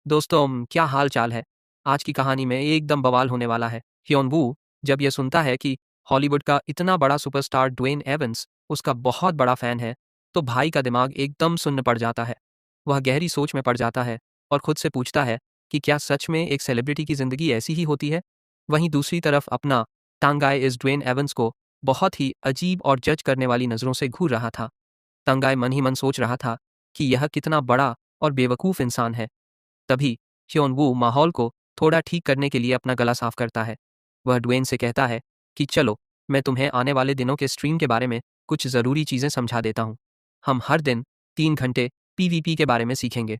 दोस्तों, क्या हाल चाल है। आज की कहानी में एकदम बवाल होने वाला है। ह्योन वू जब यह सुनता है कि हॉलीवुड का इतना बड़ा सुपरस्टार ड्वेन एवंस उसका बहुत बड़ा फैन है, तो भाई का दिमाग एकदम सुन्न पड़ जाता है। वह गहरी सोच में पड़ जाता है और खुद से पूछता है कि क्या सच में एक सेलिब्रिटी की जिंदगी ऐसी ही होती है। वहीं दूसरी तरफ अपना तंगाई इस ड्वेन एवंस को बहुत ही अजीब और जज करने वाली नज़रों से घूर रहा था। तंगाई मन ही मन सोच रहा था कि यह कितना बड़ा और बेवकूफ़ इंसान है। तभी ह्योन वू माहौल को थोड़ा ठीक करने के लिए अपना गला साफ करता है। वह ड्वेन से कहता है कि चलो, मैं तुम्हें आने वाले दिनों के स्ट्रीम के बारे में कुछ ज़रूरी चीज़ें समझा देता हूँ। हम हर दिन 3 घंटे पीवीपी के बारे में सीखेंगे।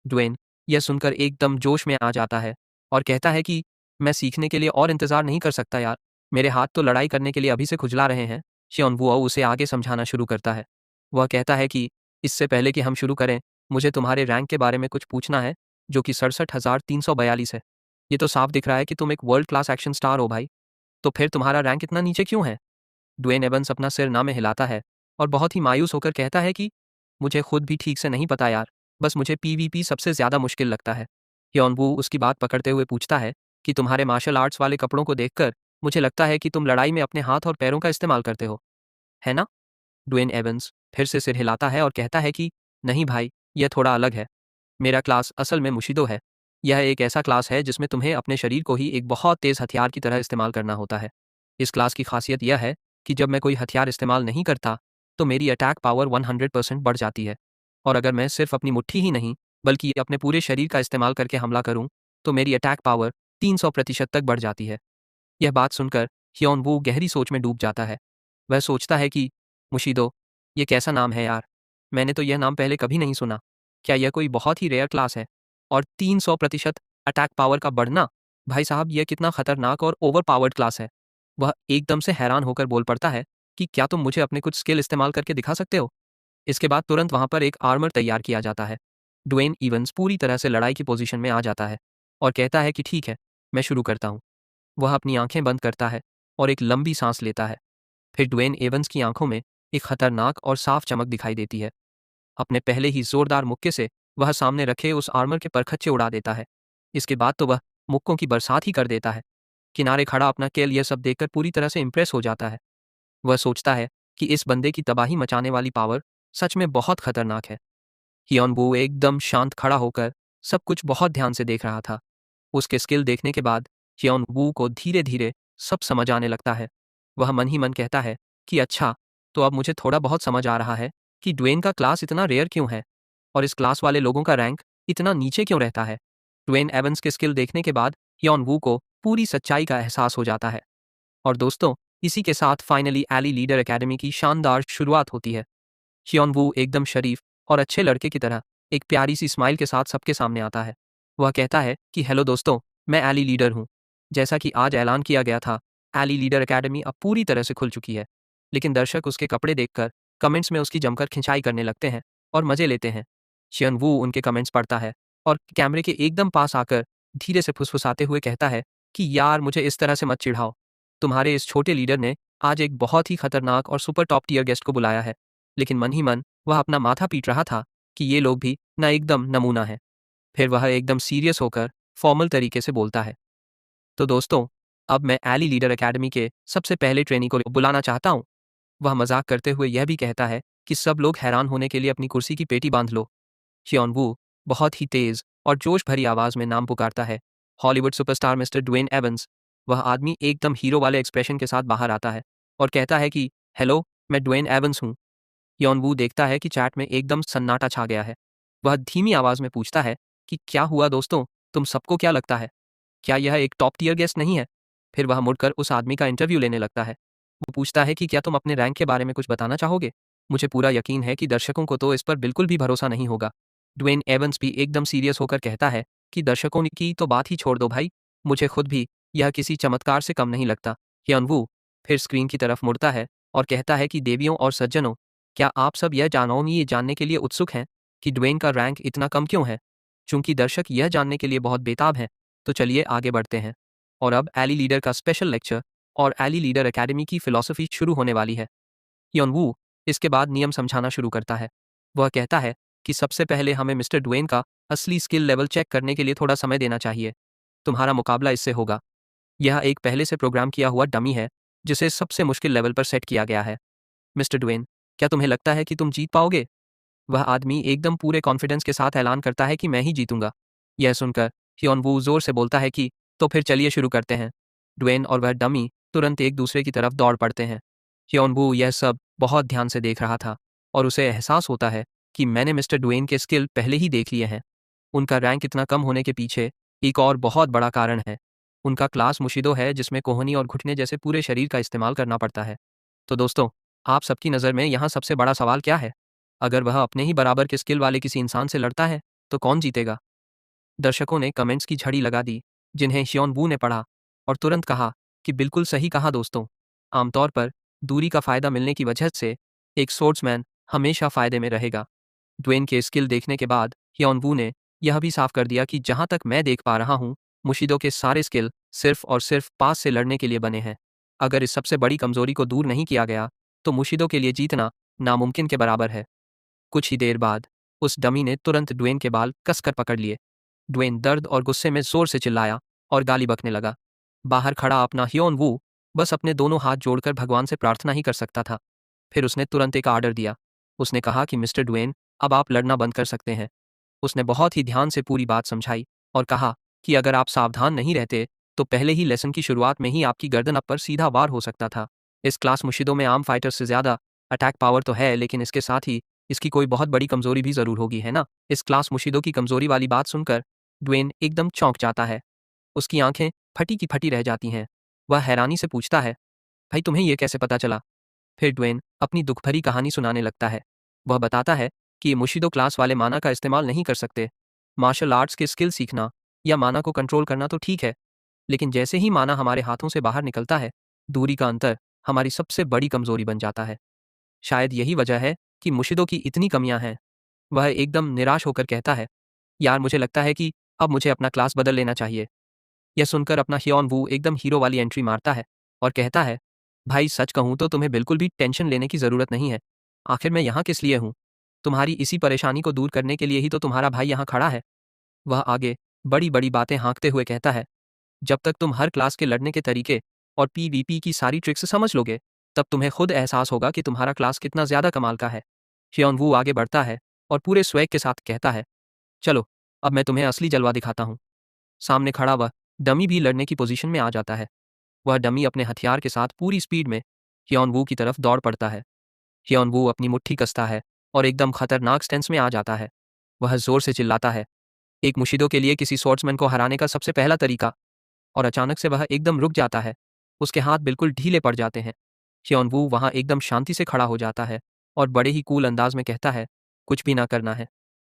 ड्वेन यह सुनकर एकदम जोश में आ जाता है और कहता है कि मैं सीखने के लिए और इंतज़ार नहीं कर सकता यार, मेरे हाथ तो लड़ाई करने के लिए अभी से खुजला रहे हैं। ह्योन वू उसे आगे समझाना शुरू करता है। वह कहता है कि इससे पहले कि हम शुरू करें, मुझे तुम्हारे रैंक के बारे में कुछ पूछना है, जो कि 67,342 है। ये तो साफ दिख रहा है कि तुम एक वर्ल्ड क्लास एक्शन स्टार हो भाई, तो फिर तुम्हारा रैंक इतना नीचे क्यों है। ड्वेन एवंस अपना सिर ना में हिलाता है और बहुत ही मायूस होकर कहता है कि मुझे खुद भी ठीक से नहीं पता यार, बस मुझे पीवीपी सबसे ज़्यादा मुश्किल लगता है। ह्योन वू उसकी बात पकड़ते हुए पूछता है कि तुम्हारे मार्शल आर्ट्स वाले कपड़ों को देखकर मुझे लगता है कि तुम लड़ाई में अपने हाथ और पैरों का इस्तेमाल करते हो, है ना। ड्वेन एवंस फिर से सिर हिलाता है और कहता है कि नहीं भाई, यह थोड़ा अलग है। मेरा क्लास असल में मुशिदो है। यह एक ऐसा क्लास है जिसमें तुम्हें अपने शरीर को ही एक बहुत तेज़ हथियार की तरह इस्तेमाल करना होता है। इस क्लास की खासियत यह है कि जब मैं कोई हथियार इस्तेमाल नहीं करता, तो मेरी अटैक पावर 100% बढ़ जाती है। और अगर मैं सिर्फ अपनी मुट्ठी ही नहीं, बल्कि अपने पूरे शरीर का इस्तेमाल करके हमला करूं, तो मेरी अटैक पावर 300% तक बढ़ जाती है। यह बात सुनकर ह्योन वू गहरी सोच में डूब जाता है। वह सोचता है कि मुशीदो, ये कैसा नाम है यार, मैंने तो यह नाम पहले कभी नहीं सुना। क्या यह कोई बहुत ही रेयर क्लास है? और 300% अटैक पावर का बढ़ना, भाई साहब यह कितना खतरनाक और ओवर पावर्ड क्लास है। वह एकदम से हैरान होकर बोल पड़ता है कि क्या तुम मुझे अपने कुछ स्किल इस्तेमाल करके दिखा सकते हो। इसके बाद तुरंत वहां पर एक आर्मर तैयार किया जाता है। ड्वेन इवंस पूरी तरह से लड़ाई की पोजीशन में आ जाता है और कहता है कि ठीक है, मैं शुरू करता हूँ। वह अपनी आंखें बंद करता है और एक लंबी सांस लेता है। फिर ड्वेन एवंस की आंखों में एक खतरनाक और साफ चमक दिखाई देती है। अपने पहले ही जोरदार मुक्के से वह सामने रखे उस आर्मर के परखच्चे उड़ा देता है। इसके बाद तो वह मुक्कों की बरसात ही कर देता है। किनारे खड़ा अपना केल यह सब देखकर पूरी तरह से इंप्रेस हो जाता है। वह सोचता है कि इस बंदे की तबाही मचाने वाली पावर सच में बहुत खतरनाक है। हियॉन वू एकदम शांत खड़ा होकर सब कुछ बहुत ध्यान से देख रहा था। उसके स्किल देखने के बाद हियॉन वू को धीरे धीरे सब समझ आने लगता है। वह मन ही मन कहता है कि अच्छा, तो अब मुझे थोड़ा बहुत समझ आ रहा है कि ड्वेन का क्लास इतना रेयर क्यों है और इस क्लास वाले लोगों का रैंक इतना नीचे क्यों रहता है। ड्वेन एवंस के स्किल देखने के बाद हियॉन वू को पूरी सच्चाई का एहसास हो जाता है। और दोस्तों, इसी के साथ फाइनली एली लीडर एकेडमी की शानदार शुरुआत होती है। हियॉन वू एकदम शरीफ और अच्छे लड़के की तरह एक प्यारी सी स्माइल के साथ सबके सामने आता है। वह कहता है कि हेलो दोस्तों, मैं एली लीडर हूँ। जैसा कि आज ऐलान किया गया था, एली लीडर एकेडमी अब पूरी तरह से खुल चुकी है। लेकिन दर्शक उसके कपड़े देखकर कमेंट्स में उसकी जमकर खिंचाई करने लगते हैं और मजे लेते हैं। शियन वू उनके कमेंट्स पढ़ता है और कैमरे के एकदम पास आकर धीरे से फुसफुसाते हुए कहता है कि यार, मुझे इस तरह से मत चिढ़ाओ। तुम्हारे इस छोटे लीडर ने आज एक बहुत ही खतरनाक और सुपर टॉप टीयर गेस्ट को बुलाया है। लेकिन मन ही मन वह अपना माथा पीट रहा था कि ये लोग भी ना एकदम नमूना है। फिर वह एकदम सीरियस होकर फॉर्मल तरीके से बोलता है, तो दोस्तों, अब मैं एली लीडर एकेडमी के सबसे पहले ट्रेनी को बुलाना चाहता हूँ। वह मजाक करते हुए यह भी कहता है कि सब लोग हैरान होने के लिए अपनी कुर्सी की पेटी बांध लो। शियॉन वू बहुत ही तेज और जोश भरी आवाज में नाम पुकारता है, Hollywood superstar mister Dwayne Evans. वह आदमी एकदम हीरो वाले एक्सप्रेशन के साथ बाहर आता है और कहता है कि हेलो, मैं ड्वेन एवंस हूँ। यॉन वू देखता है कि चैट में एकदम सन्नाटा छा गया है। वह धीमी आवाज में पूछता है कि क्या हुआ दोस्तों, तुम सबको क्या लगता है, क्या यह एक टॉप टीयर गेस्ट नहीं है। फिर वह मुड़कर उस आदमी का इंटरव्यू लेने लगता है। वो पूछता है कि क्या तुम अपने रैंक के बारे में कुछ बताना चाहोगे। मुझे पूरा यकीन है कि दर्शकों को तो इस पर बिल्कुल भी भरोसा नहीं होगा। ड्वेन एवंस भी एकदम सीरियस होकर कहता है कि दर्शकों की तो बात ही छोड़ दो भाई, मुझे खुद भी यह किसी चमत्कार से कम नहीं लगता। ह्योन वू फिर स्क्रीन की तरफ मुड़ता है और कहता है कि देवियों और सज्जनों, क्या आप सब यह ये जानने के लिए उत्सुक हैं कि ड्वेन का रैंक इतना कम क्यों है। चूंकि दर्शक यह जानने के लिए बहुत बेताब हैं, तो चलिए आगे बढ़ते हैं। और अब एली लीडर का स्पेशल लेक्चर और एली लीडर एकेडमी की फिलॉसफी शुरू होने वाली है। ह्योन वू इसके बाद नियम समझाना शुरू करता है। वह कहता है कि सबसे पहले हमें मिस्टर ड्वेन का असली स्किल लेवल चेक करने के लिए थोड़ा समय देना चाहिए। तुम्हारा मुकाबला इससे होगा। यह एक पहले से प्रोग्राम किया हुआ डमी है जिसे सबसे मुश्किल लेवल पर सेट किया गया है। मिस्टर ड्वेन, क्या तुम्हें लगता है कि तुम जीत पाओगे? वह आदमी एकदम पूरे कॉन्फिडेंस के साथ ऐलान करता है कि मैं ही जीतूंगा। यह सुनकर ह्योन वू जोर से बोलता है कि तो फिर चलिए शुरू करते हैं। ड्वेन और वह डमी तुरंत एक दूसरे की तरफ दौड़ पड़ते हैं। ह्योन वू यह सब बहुत ध्यान से देख रहा था और उसे एहसास होता है कि मैंने मिस्टर ड्वेन के स्किल पहले ही देख लिए हैं। उनका रैंक इतना कम होने के पीछे एक और बहुत बड़ा कारण है। उनका क्लास मुशिदो है जिसमें कोहनी और घुटने जैसे पूरे शरीर का इस्तेमाल करना पड़ता है। तो दोस्तों, आप सबकी नज़र में यहाँ सबसे बड़ा सवाल क्या है? अगर वह अपने ही बराबर के स्किल वाले किसी इंसान से लड़ता है तो कौन जीतेगा? दर्शकों ने कमेंट्स की झड़ी लगा दी, जिन्हें ह्योन वू ने पढ़ा और तुरंत कहा कि बिल्कुल सही कहा दोस्तों। आमतौर पर दूरी का फायदा मिलने की वजह से एक स्पोर्ट्समैन हमेशा फायदे में रहेगा। ड्वेन के स्किल देखने के बाद ह्योन वू ने यह भी साफ कर दिया कि जहां तक मैं देख पा रहा हूं, मुशिदो के सारे स्किल सिर्फ और सिर्फ पास से लड़ने के लिए बने हैं। अगर इस सबसे बड़ी कमजोरी को दूर नहीं किया गया तो मुशिदो के लिए जीतना नामुमकिन के बराबर है। कुछ ही देर बाद उस डमी ने तुरंत ड्वेन के बाल कसकर पकड़ लिए। ड्वेन दर्द और गुस्से में जोर से चिल्लाया और गाली बकने लगा। बाहर खड़ा अपना ह्योन वू बस अपने दोनों हाथ जोड़कर भगवान से प्रार्थना ही कर सकता था। फिर उसने तुरंत एक आर्डर दिया। उसने कहा कि मिस्टर ड्वेन, अब आप लड़ना बंद कर सकते हैं। उसने बहुत ही ध्यान से पूरी बात समझाई और कहा कि अगर आप सावधान नहीं रहते तो पहले ही लेसन की शुरुआत में ही आपकी गर्दन आप पर सीधा वार हो सकता था। इस क्लास मुशिदो में आम फाइटर से ज़्यादा अटैक पावर तो है, लेकिन इसके साथ ही इसकी कोई बहुत बड़ी कमजोरी भी ज़रूर होगी, है ना? इस क्लास मुशिदो की कमजोरी वाली बात सुनकर ड्वेन एकदम चौंक जाता है। उसकी आंखें फटी की फटी रह जाती हैं। वह हैरानी से पूछता है, भाई तुम्हें यह कैसे पता चला? फिर ड्वेन अपनी दुख भरी कहानी सुनाने लगता है। वह बताता है कि ये मुशिदो क्लास वाले माना का इस्तेमाल नहीं कर सकते। मार्शल आर्ट्स के स्किल सीखना या माना को कंट्रोल करना तो ठीक है, लेकिन जैसे ही माना हमारे हाथों से बाहर निकलता है, दूरी का अंतर हमारी सबसे बड़ी कमजोरी बन जाता है। शायद यही वजह है कि मुशिदो की इतनी कमियां हैं। वह एकदम निराश होकर कहता है, यार मुझे लगता है कि अब मुझे अपना क्लास बदल लेना चाहिए। यह सुनकर अपना ह्योन वू एकदम हीरो वाली एंट्री मारता है और कहता है, भाई सच कहूं तो तुम्हें बिल्कुल भी टेंशन लेने की ज़रूरत नहीं है। आखिर मैं यहाँ किस लिए हूँ? तुम्हारी इसी परेशानी को दूर करने के लिए ही तो तुम्हारा भाई यहाँ खड़ा है। वह आगे बड़ी बड़ी बातें हाँकते हुए कहता है, जब तक तुम हर क्लास के लड़ने के तरीके और पीवीपी की सारी ट्रिक्स समझ लोगे, तब तुम्हें खुद एहसास होगा कि तुम्हारा क्लास कितना ज़्यादा कमाल का है। ह्योन वू आगे बढ़ता है और पूरे स्वैग के साथ कहता है, चलो अब मैं तुम्हें असली जलवा दिखाता हूँ। सामने खड़ा वह डमी भी लड़ने की पोजीशन में आ जाता है। वह डमी अपने हथियार के साथ पूरी स्पीड में ह्योन वू की तरफ दौड़ पड़ता है। ह्योन वू अपनी मुट्ठी कसता है और एकदम खतरनाक स्टेंस में आ जाता है। वह जोर से चिल्लाता है, एक मुशिदो के लिए किसी स्वॉर्ड्समैन को हराने का सबसे पहला तरीका। और अचानक से वह एकदम रुक जाता है। उसके हाथ बिल्कुल ढीले पड़ जाते हैं। ह्योन वू वहाँ एकदम शांति से खड़ा हो जाता है और बड़े ही कूल अंदाज में कहता है, कुछ भी ना करना है।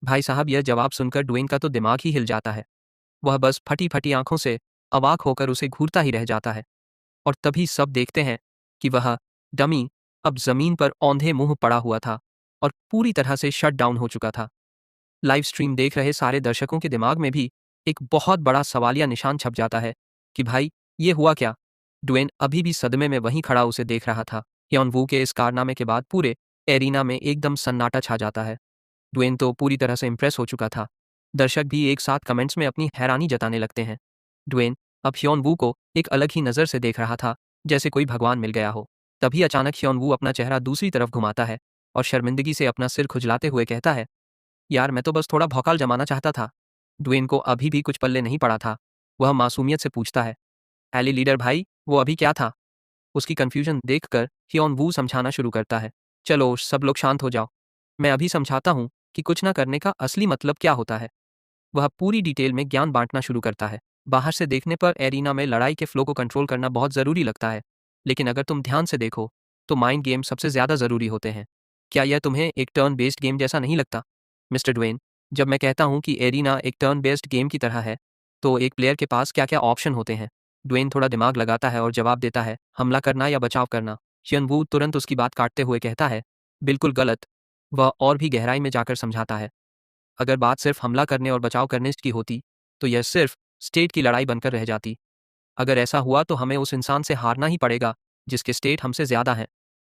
भाई साहब, यह जवाब सुनकर ड्वेन का तो दिमाग ही हिल जाता है। वह बस फटी फटी आंखों से अवाक होकर उसे घूरता ही रह जाता है। और तभी सब देखते हैं कि वह डमी अब जमीन पर औंधे मुंह पड़ा हुआ था और पूरी तरह से शट डाउन हो चुका था। लाइव स्ट्रीम देख रहे सारे दर्शकों के दिमाग में भी एक बहुत बड़ा सवालिया निशान छप जाता है कि भाई ये हुआ क्या? ड्वेन अभी भी सदमे में वहीं खड़ा उसे देख रहा था। ह्योन वू के इस कारनामे के बाद पूरे एरिना में एकदम सन्नाटा छा जाता है। ड्वेन तो पूरी तरह से इंप्रेस हो चुका था। दर्शक भी एक साथ कमेंट्स में अपनी हैरानी जताने लगते हैं। ड्वेन अब ह्योन वू को एक अलग ही नज़र से देख रहा था, जैसे कोई भगवान मिल गया हो। तभी अचानक ह्योन वू अपना चेहरा दूसरी तरफ घुमाता है और शर्मिंदगी से अपना सिर खुजलाते हुए कहता है, यार मैं तो बस थोड़ा भौकाल जमाना चाहता था। ड्वेन को अभी भी कुछ पल्ले नहीं पड़ा था। वह मासूमियत से पूछता है, एली लीडर भाई, वो अभी क्या था? उसकी कन्फ्यूजन देखकर ह्योन वू समझाना शुरू करता है, चलो सब लोग शांत हो जाओ, मैं अभी समझाता हूँ कि कुछ ना करने का असली मतलब क्या होता है। वह पूरी डिटेल में ज्ञान बांटना शुरू करता है। बाहर से देखने पर एरिना में लड़ाई के फ्लो को कंट्रोल करना बहुत ज़रूरी लगता है, लेकिन अगर तुम ध्यान से देखो तो माइंड गेम सबसे ज़्यादा ज़रूरी होते हैं। क्या यह तुम्हें एक टर्न बेस्ड गेम जैसा नहीं लगता? मिस्टर ड्वेन, जब मैं कहता हूँ कि एरिना एक टर्न बेस्ड गेम की तरह है, तो एक प्लेयर के पास क्या क्या ऑप्शन होते हैं? ड्वेन थोड़ा दिमाग लगाता है और जवाब देता है, हमला करना या बचाव करना। ह्योन वू तुरंत उसकी बात काटते हुए कहता है, बिल्कुल गलत। वह और भी गहराई में जाकर समझाता है, अगर बात सिर्फ हमला करने और बचाव करने की होती तो यह सिर्फ स्टेट की लड़ाई बनकर रह जाती। अगर ऐसा हुआ तो हमें उस इंसान से हारना ही पड़ेगा जिसके स्टेट हमसे ज़्यादा है।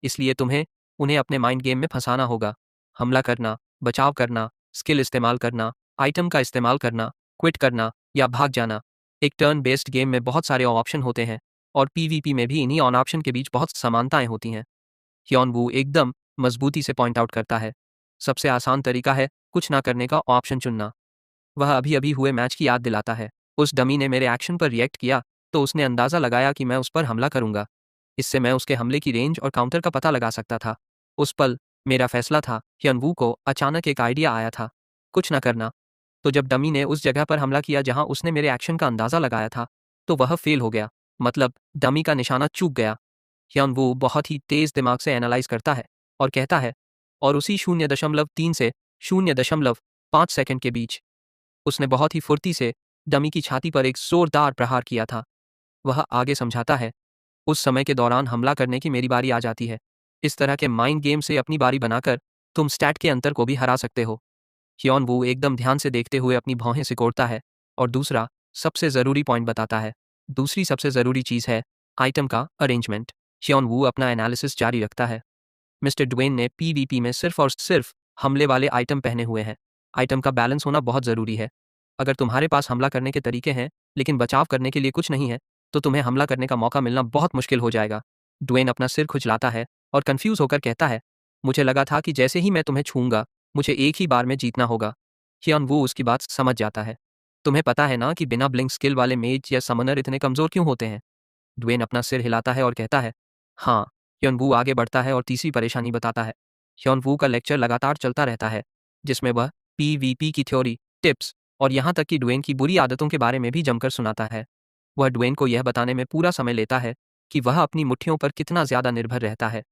इसलिए तुम्हें उन्हें अपने माइंड गेम में फंसाना होगा। हमला करना, बचाव करना स्किल इस्तेमाल करना, आइटम का इस्तेमाल करना, क्विट करना या भाग जाना। एक टर्न बेस्ड गेम में बहुत सारे ऑप्शन होते हैं और पीवीपी में भी इन्हीं ऑन ऑप्शन के बीच बहुत समानताएं होती हैं। ह्योन वू एकदम मजबूती से पॉइंट आउट करता है, सबसे आसान तरीका है कुछ ना करने का ऑप्शन चुनना। वह अभी अभी हुए मैच की याद दिलाता है। उस डमी ने मेरे एक्शन पर रिएक्ट किया तो उसने अंदाजा लगाया कि मैं उस पर हमला करूंगा। इससे मैं उसके हमले की रेंज और काउंटर का पता लगा सकता था। उस पल मेरा फैसला था। ह्योन वू को अचानक एक आइडिया आया था, कुछ ना करना। तो जब डमी ने उस जगह पर हमला किया जहां उसने मेरे एक्शन का अंदाजा लगाया था, तो वह फेल हो गया, मतलब डमी का निशाना चूक गया। ह्योन वू बहुत ही तेज दिमाग से एनालाइज करता है और कहता है, और उसी 0.3 से 0.5 सेकंड के बीच उसने बहुत ही फुर्ती से डमी की छाती पर एक जोरदार प्रहार किया था। वह आगे समझाता है, उस समय के दौरान हमला करने की मेरी बारी आ जाती है। इस तरह के माइंड गेम से अपनी बारी बनाकर तुम स्टैट के अंतर को भी हरा सकते हो। ह्योन वू एकदम ध्यान से देखते हुए अपनी भौहें सिकोड़ता है और दूसरा सबसे ज़रूरी पॉइंट बताता है। दूसरी सबसे ज़रूरी चीज़ है आइटम का अरेंजमेंट। ह्योन वू अपना एनालिसिस जारी रखता है। मिस्टर ड्वेन ने पीवीपी में सिर्फ और सिर्फ हमले वाले आइटम पहने हुए हैं। आइटम का बैलेंस होना बहुत ज़रूरी है। अगर तुम्हारे पास हमला करने के तरीके हैं लेकिन बचाव करने के लिए कुछ नहीं है, तो तुम्हें हमला करने का मौका मिलना बहुत मुश्किल हो जाएगा। ड्वेन अपना सिर खुजलाता है और कंफ्यूज होकर कहता है, मुझे लगा था कि जैसे ही मैं तुम्हें छूंगा मुझे एक ही बार में जीतना होगा। ह्योन वू उसकी बात समझ जाता है। तुम्हें पता है ना कि बिना ब्लिंक स्किल वाले मेज या समनर इतने कमज़ोर क्यों होते हैं? ड्वेन अपना सिर हिलाता है और कहता है, हाँ। ह्योन वू आगे बढ़ता है और तीसरी परेशानी बताता है। ह्योन वू का लेक्चर लगातार चलता रहता है, जिसमें वह पीवीपी की थ्योरी, टिप्स और यहाँ तक कि ड्वेन की बुरी आदतों के बारे में भी जमकर सुनाता है। वह ड्वेन को यह बताने में पूरा समय लेता है कि वह अपनी मुट्ठियों पर कितना ज़्यादा निर्भर रहता है।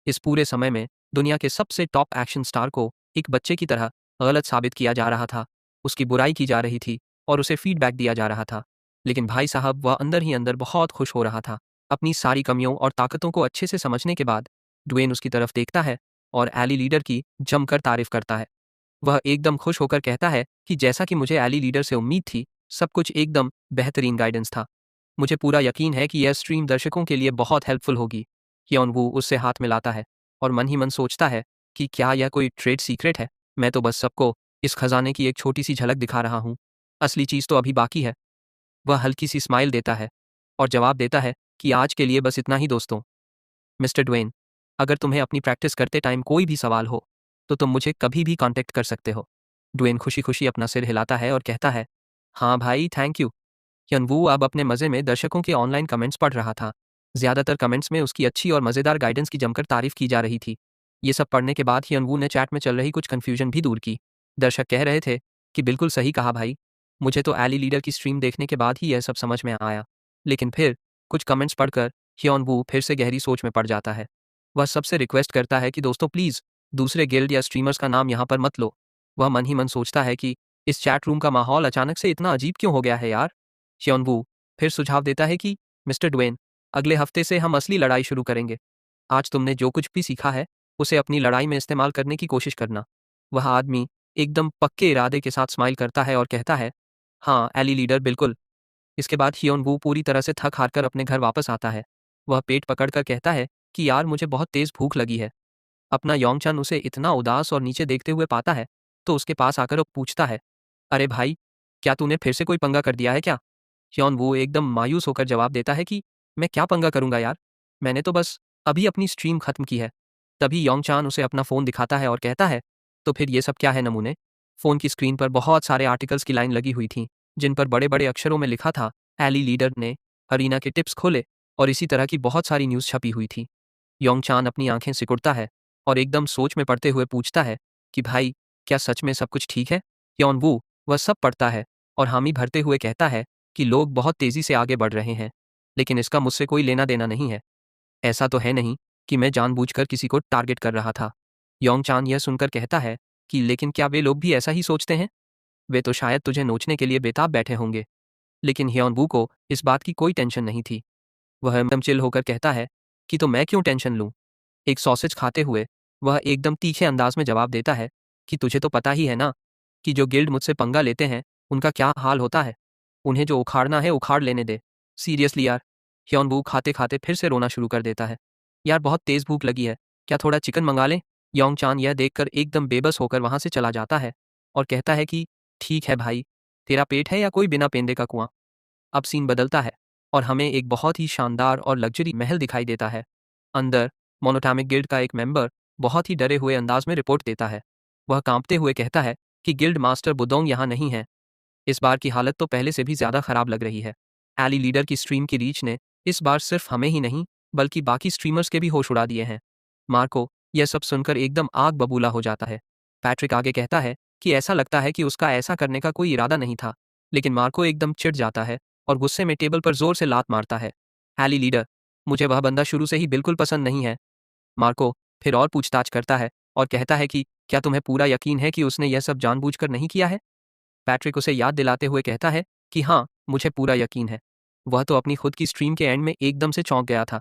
इस पूरे समय में दुनिया के सबसे टॉप एक्शन स्टार को एक बच्चे की तरह गलत साबित किया जा रहा था, उसकी बुराई की जा रही थी और उसे फीडबैक दिया जा रहा था। लेकिन भाई साहब वह अंदर ही अंदर बहुत खुश हो रहा था। अपनी सारी कमियों और ताकतों को अच्छे से समझने के बाद ड्वेन उसकी तरफ देखता है और एली लीडर की जमकर तारीफ करता है। वह एकदम खुश होकर कहता है कि जैसा कि मुझे एली लीडर से उम्मीद थी, सब कुछ एकदम बेहतरीन गाइडेंस था। मुझे पूरा यकीन है कि यह स्ट्रीम दर्शकों के लिए बहुत हेल्पफुल होगी। ह्योन वू उससे हाथ मिलाता है और मन ही मन सोचता है कि क्या यह कोई ट्रेड सीक्रेट है? मैं तो बस सबको इस खजाने की एक छोटी सी झलक दिखा रहा हूँ, असली चीज़ तो अभी बाकी है। वह हल्की सी स्माइल देता है और जवाब देता है कि आज के लिए बस इतना ही दोस्तों। मिस्टर ड्वेन, अगर तुम्हें अपनी प्रैक्टिस करते टाइम कोई भी सवाल हो तो तुम मुझे कभी भी कांटेक्ट कर सकते हो। ड्वेन खुशी खुशी अपना सिर हिलाता है और कहता है, हाँ भाई, थैंक यू। यनवू अब अपने मज़े में दर्शकों के ऑनलाइन कमेंट्स पढ़ रहा था। ज़्यादातर कमेंट्स में उसकी अच्छी और मज़ेदार गाइडेंस की जमकर तारीफ की जा रही थी। ये सब पढ़ने के बाद यनवू ने चैट में चल रही कुछ कन्फ्यूजन भी दूर की। दर्शक कह रहे थे कि बिल्कुल सही कहा भाई, मुझे तो एली लीडर की स्ट्रीम देखने के बाद ही यह सब समझ में आया। लेकिन फिर कुछ कमेंट्स पढ़कर ह्योन वू फिर से गहरी सोच में पड़ जाता है। वह सबसे रिक्वेस्ट करता है कि दोस्तों प्लीज़ दूसरे गिल्ड या स्ट्रीमर्स का नाम यहाँ पर मत लो। वह मन ही मन सोचता है कि इस चैट रूम का माहौल अचानक से इतना अजीब क्यों हो गया है यार। ह्योन वू फिर सुझाव देता है कि मिस्टर ड्वेन, अगले हफ्ते से हम असली लड़ाई शुरू करेंगे। आज तुमने जो कुछ भी सीखा है उसे अपनी लड़ाई में इस्तेमाल करने की कोशिश करना। वह आदमी एकदम पक्के इरादे के साथ स्माइल करता है और कहता है, हाँ एली लीडर, बिल्कुल। इसके बाद ह्योन वू पूरी तरह से थक हार कर अपने घर वापस आता है। वह पेट पकड़कर कहता है कि यार मुझे बहुत तेज भूख लगी है। अपना योंगचन उसे इतना उदास और नीचे देखते हुए पाता है तो उसके पास आकर वो पूछता है, अरे भाई, क्या तूने फिर से कोई पंगा कर दिया है क्या? ह्योन वू एकदम मायूस होकर जवाब देता है कि मैं क्या पंगा करूंगा यार, मैंने तो बस अभी अपनी स्ट्रीम खत्म की है। तभी योंगचान उसे अपना फ़ोन दिखाता है और कहता है, तो फिर ये सब क्या है नमूने? फ़ोन की स्क्रीन पर बहुत सारे आर्टिकल्स की लाइन लगी हुई थी जिन पर बड़े बड़े अक्षरों में लिखा था, एली लीडर ने अरीना के टिप्स खोले, और इसी तरह की बहुत सारी न्यूज़ छपी हुई थी। योंगचान अपनी आंखें सिकुड़ता है और एकदम सोच में पड़ते हुए पूछता है कि भाई, क्या सच में सब कुछ ठीक है? ह्योन वू वह सब पढ़ता है और हामी भरते हुए कहता है कि लोग बहुत तेज़ी से आगे बढ़ रहे हैं, लेकिन इसका मुझसे कोई लेना देना नहीं है। ऐसा तो है नहीं कि मैं जानबूझकर किसी को टारगेट कर रहा था। योंगचान यह सुनकर कहता है कि लेकिन क्या वे लोग भी ऐसा ही सोचते हैं? वे तो शायद तुझे नोचने के लिए बेताब बैठे होंगे। लेकिन ह्योन वू को इस बात की कोई टेंशन नहीं थी। वह एकदम चिल होकर कहता है कि तो मैं क्यों टेंशन लूँ? एक सॉसेज खाते हुए वह एकदम तीखे अंदाज में जवाब देता है कि तुझे तो पता ही है ना कि जो गिल्ड मुझसे पंगा लेते हैं उनका क्या हाल होता है। उन्हें जो उखाड़ना है उखाड़ लेने दे। सीरियसली यार। ह्योन वू खाते खाते फिर से रोना शुरू कर देता है। यार बहुत तेज़ भूख लगी है, क्या थोड़ा चिकन मंगा लें? योंगचान यह देखकर एकदम बेबस होकर वहाँ से चला जाता है। और कहता है कि ठीक है भाई, तेरा पेट है या कोई बिना पेंदे का कुआं। अब सीन बदलता है और हमें एक बहुत ही शानदार और लग्जरी महल दिखाई देता है। अंदर मोनोटॉमिक गिल्ड का एक मेंबर बहुत ही डरे हुए अंदाज में रिपोर्ट देता है। वह कांपते हुए कहता है कि गिल्ड मास्टर बुदोंग यहाँ नहीं है। इस बार की हालत तो पहले से भी ज्यादा खराब लग रही है। एली लीडर की स्ट्रीम की रीच ने इस बार सिर्फ हमें ही नहीं बल्कि बाकी स्ट्रीमर्स के भी होश उड़ा दिए हैं। मार्को यह सब सुनकर एकदम आग बबूला हो जाता है। पैट्रिक आगे कहता है कि ऐसा लगता है कि उसका ऐसा करने का कोई इरादा नहीं था, लेकिन मार्को एकदम चिढ़ जाता है और गुस्से में टेबल पर जोर से लात मारता है। एली लीडर, मुझे वह बंदा शुरू से ही बिल्कुल पसंद नहीं है। मार्को फिर और पूछताछ करता है और कहता है कि क्या तुम्हें पूरा यकीन है कि उसने यह सब जानबूझकर नहीं किया है? पैट्रिक उसे याद दिलाते हुए कहता है कि हाँ, मुझे पूरा यकीन है। वह तो अपनी खुद की स्ट्रीम के एंड में एकदम से चौंक गया था।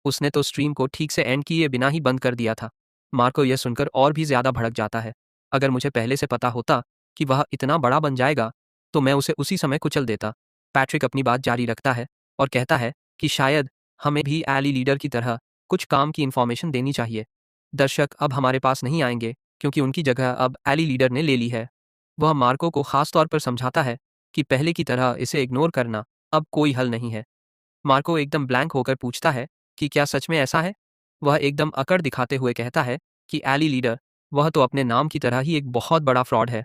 उसने तो स्ट्रीम को ठीक से एंड किए बिना ही बंद कर दिया था। मार्को यह सुनकर और भी ज्यादा भड़क जाता है। अगर मुझे पहले से पता होता कि वह इतना बड़ा बन जाएगा तो मैं उसे उसी समय कुचल देता। पैट्रिक अपनी बात जारी रखता है और कहता है कि शायद हमें भी एली लीडर की तरह कुछ काम की इन्फॉर्मेशन देनी चाहिए। दर्शक अब हमारे पास नहीं आएंगे क्योंकि उनकी जगह अब एली लीडर ने ले ली है। वह मार्को को खास तौर पर समझाता है कि पहले की तरह इसे इग्नोर करना अब कोई हल नहीं है। मार्को एकदम ब्लैंक होकर पूछता है कि क्या सच में ऐसा है? वह एकदम अकड़ दिखाते हुए कहता है कि एली लीडर, वह तो अपने नाम की तरह ही एक बहुत बड़ा फ्रॉड है।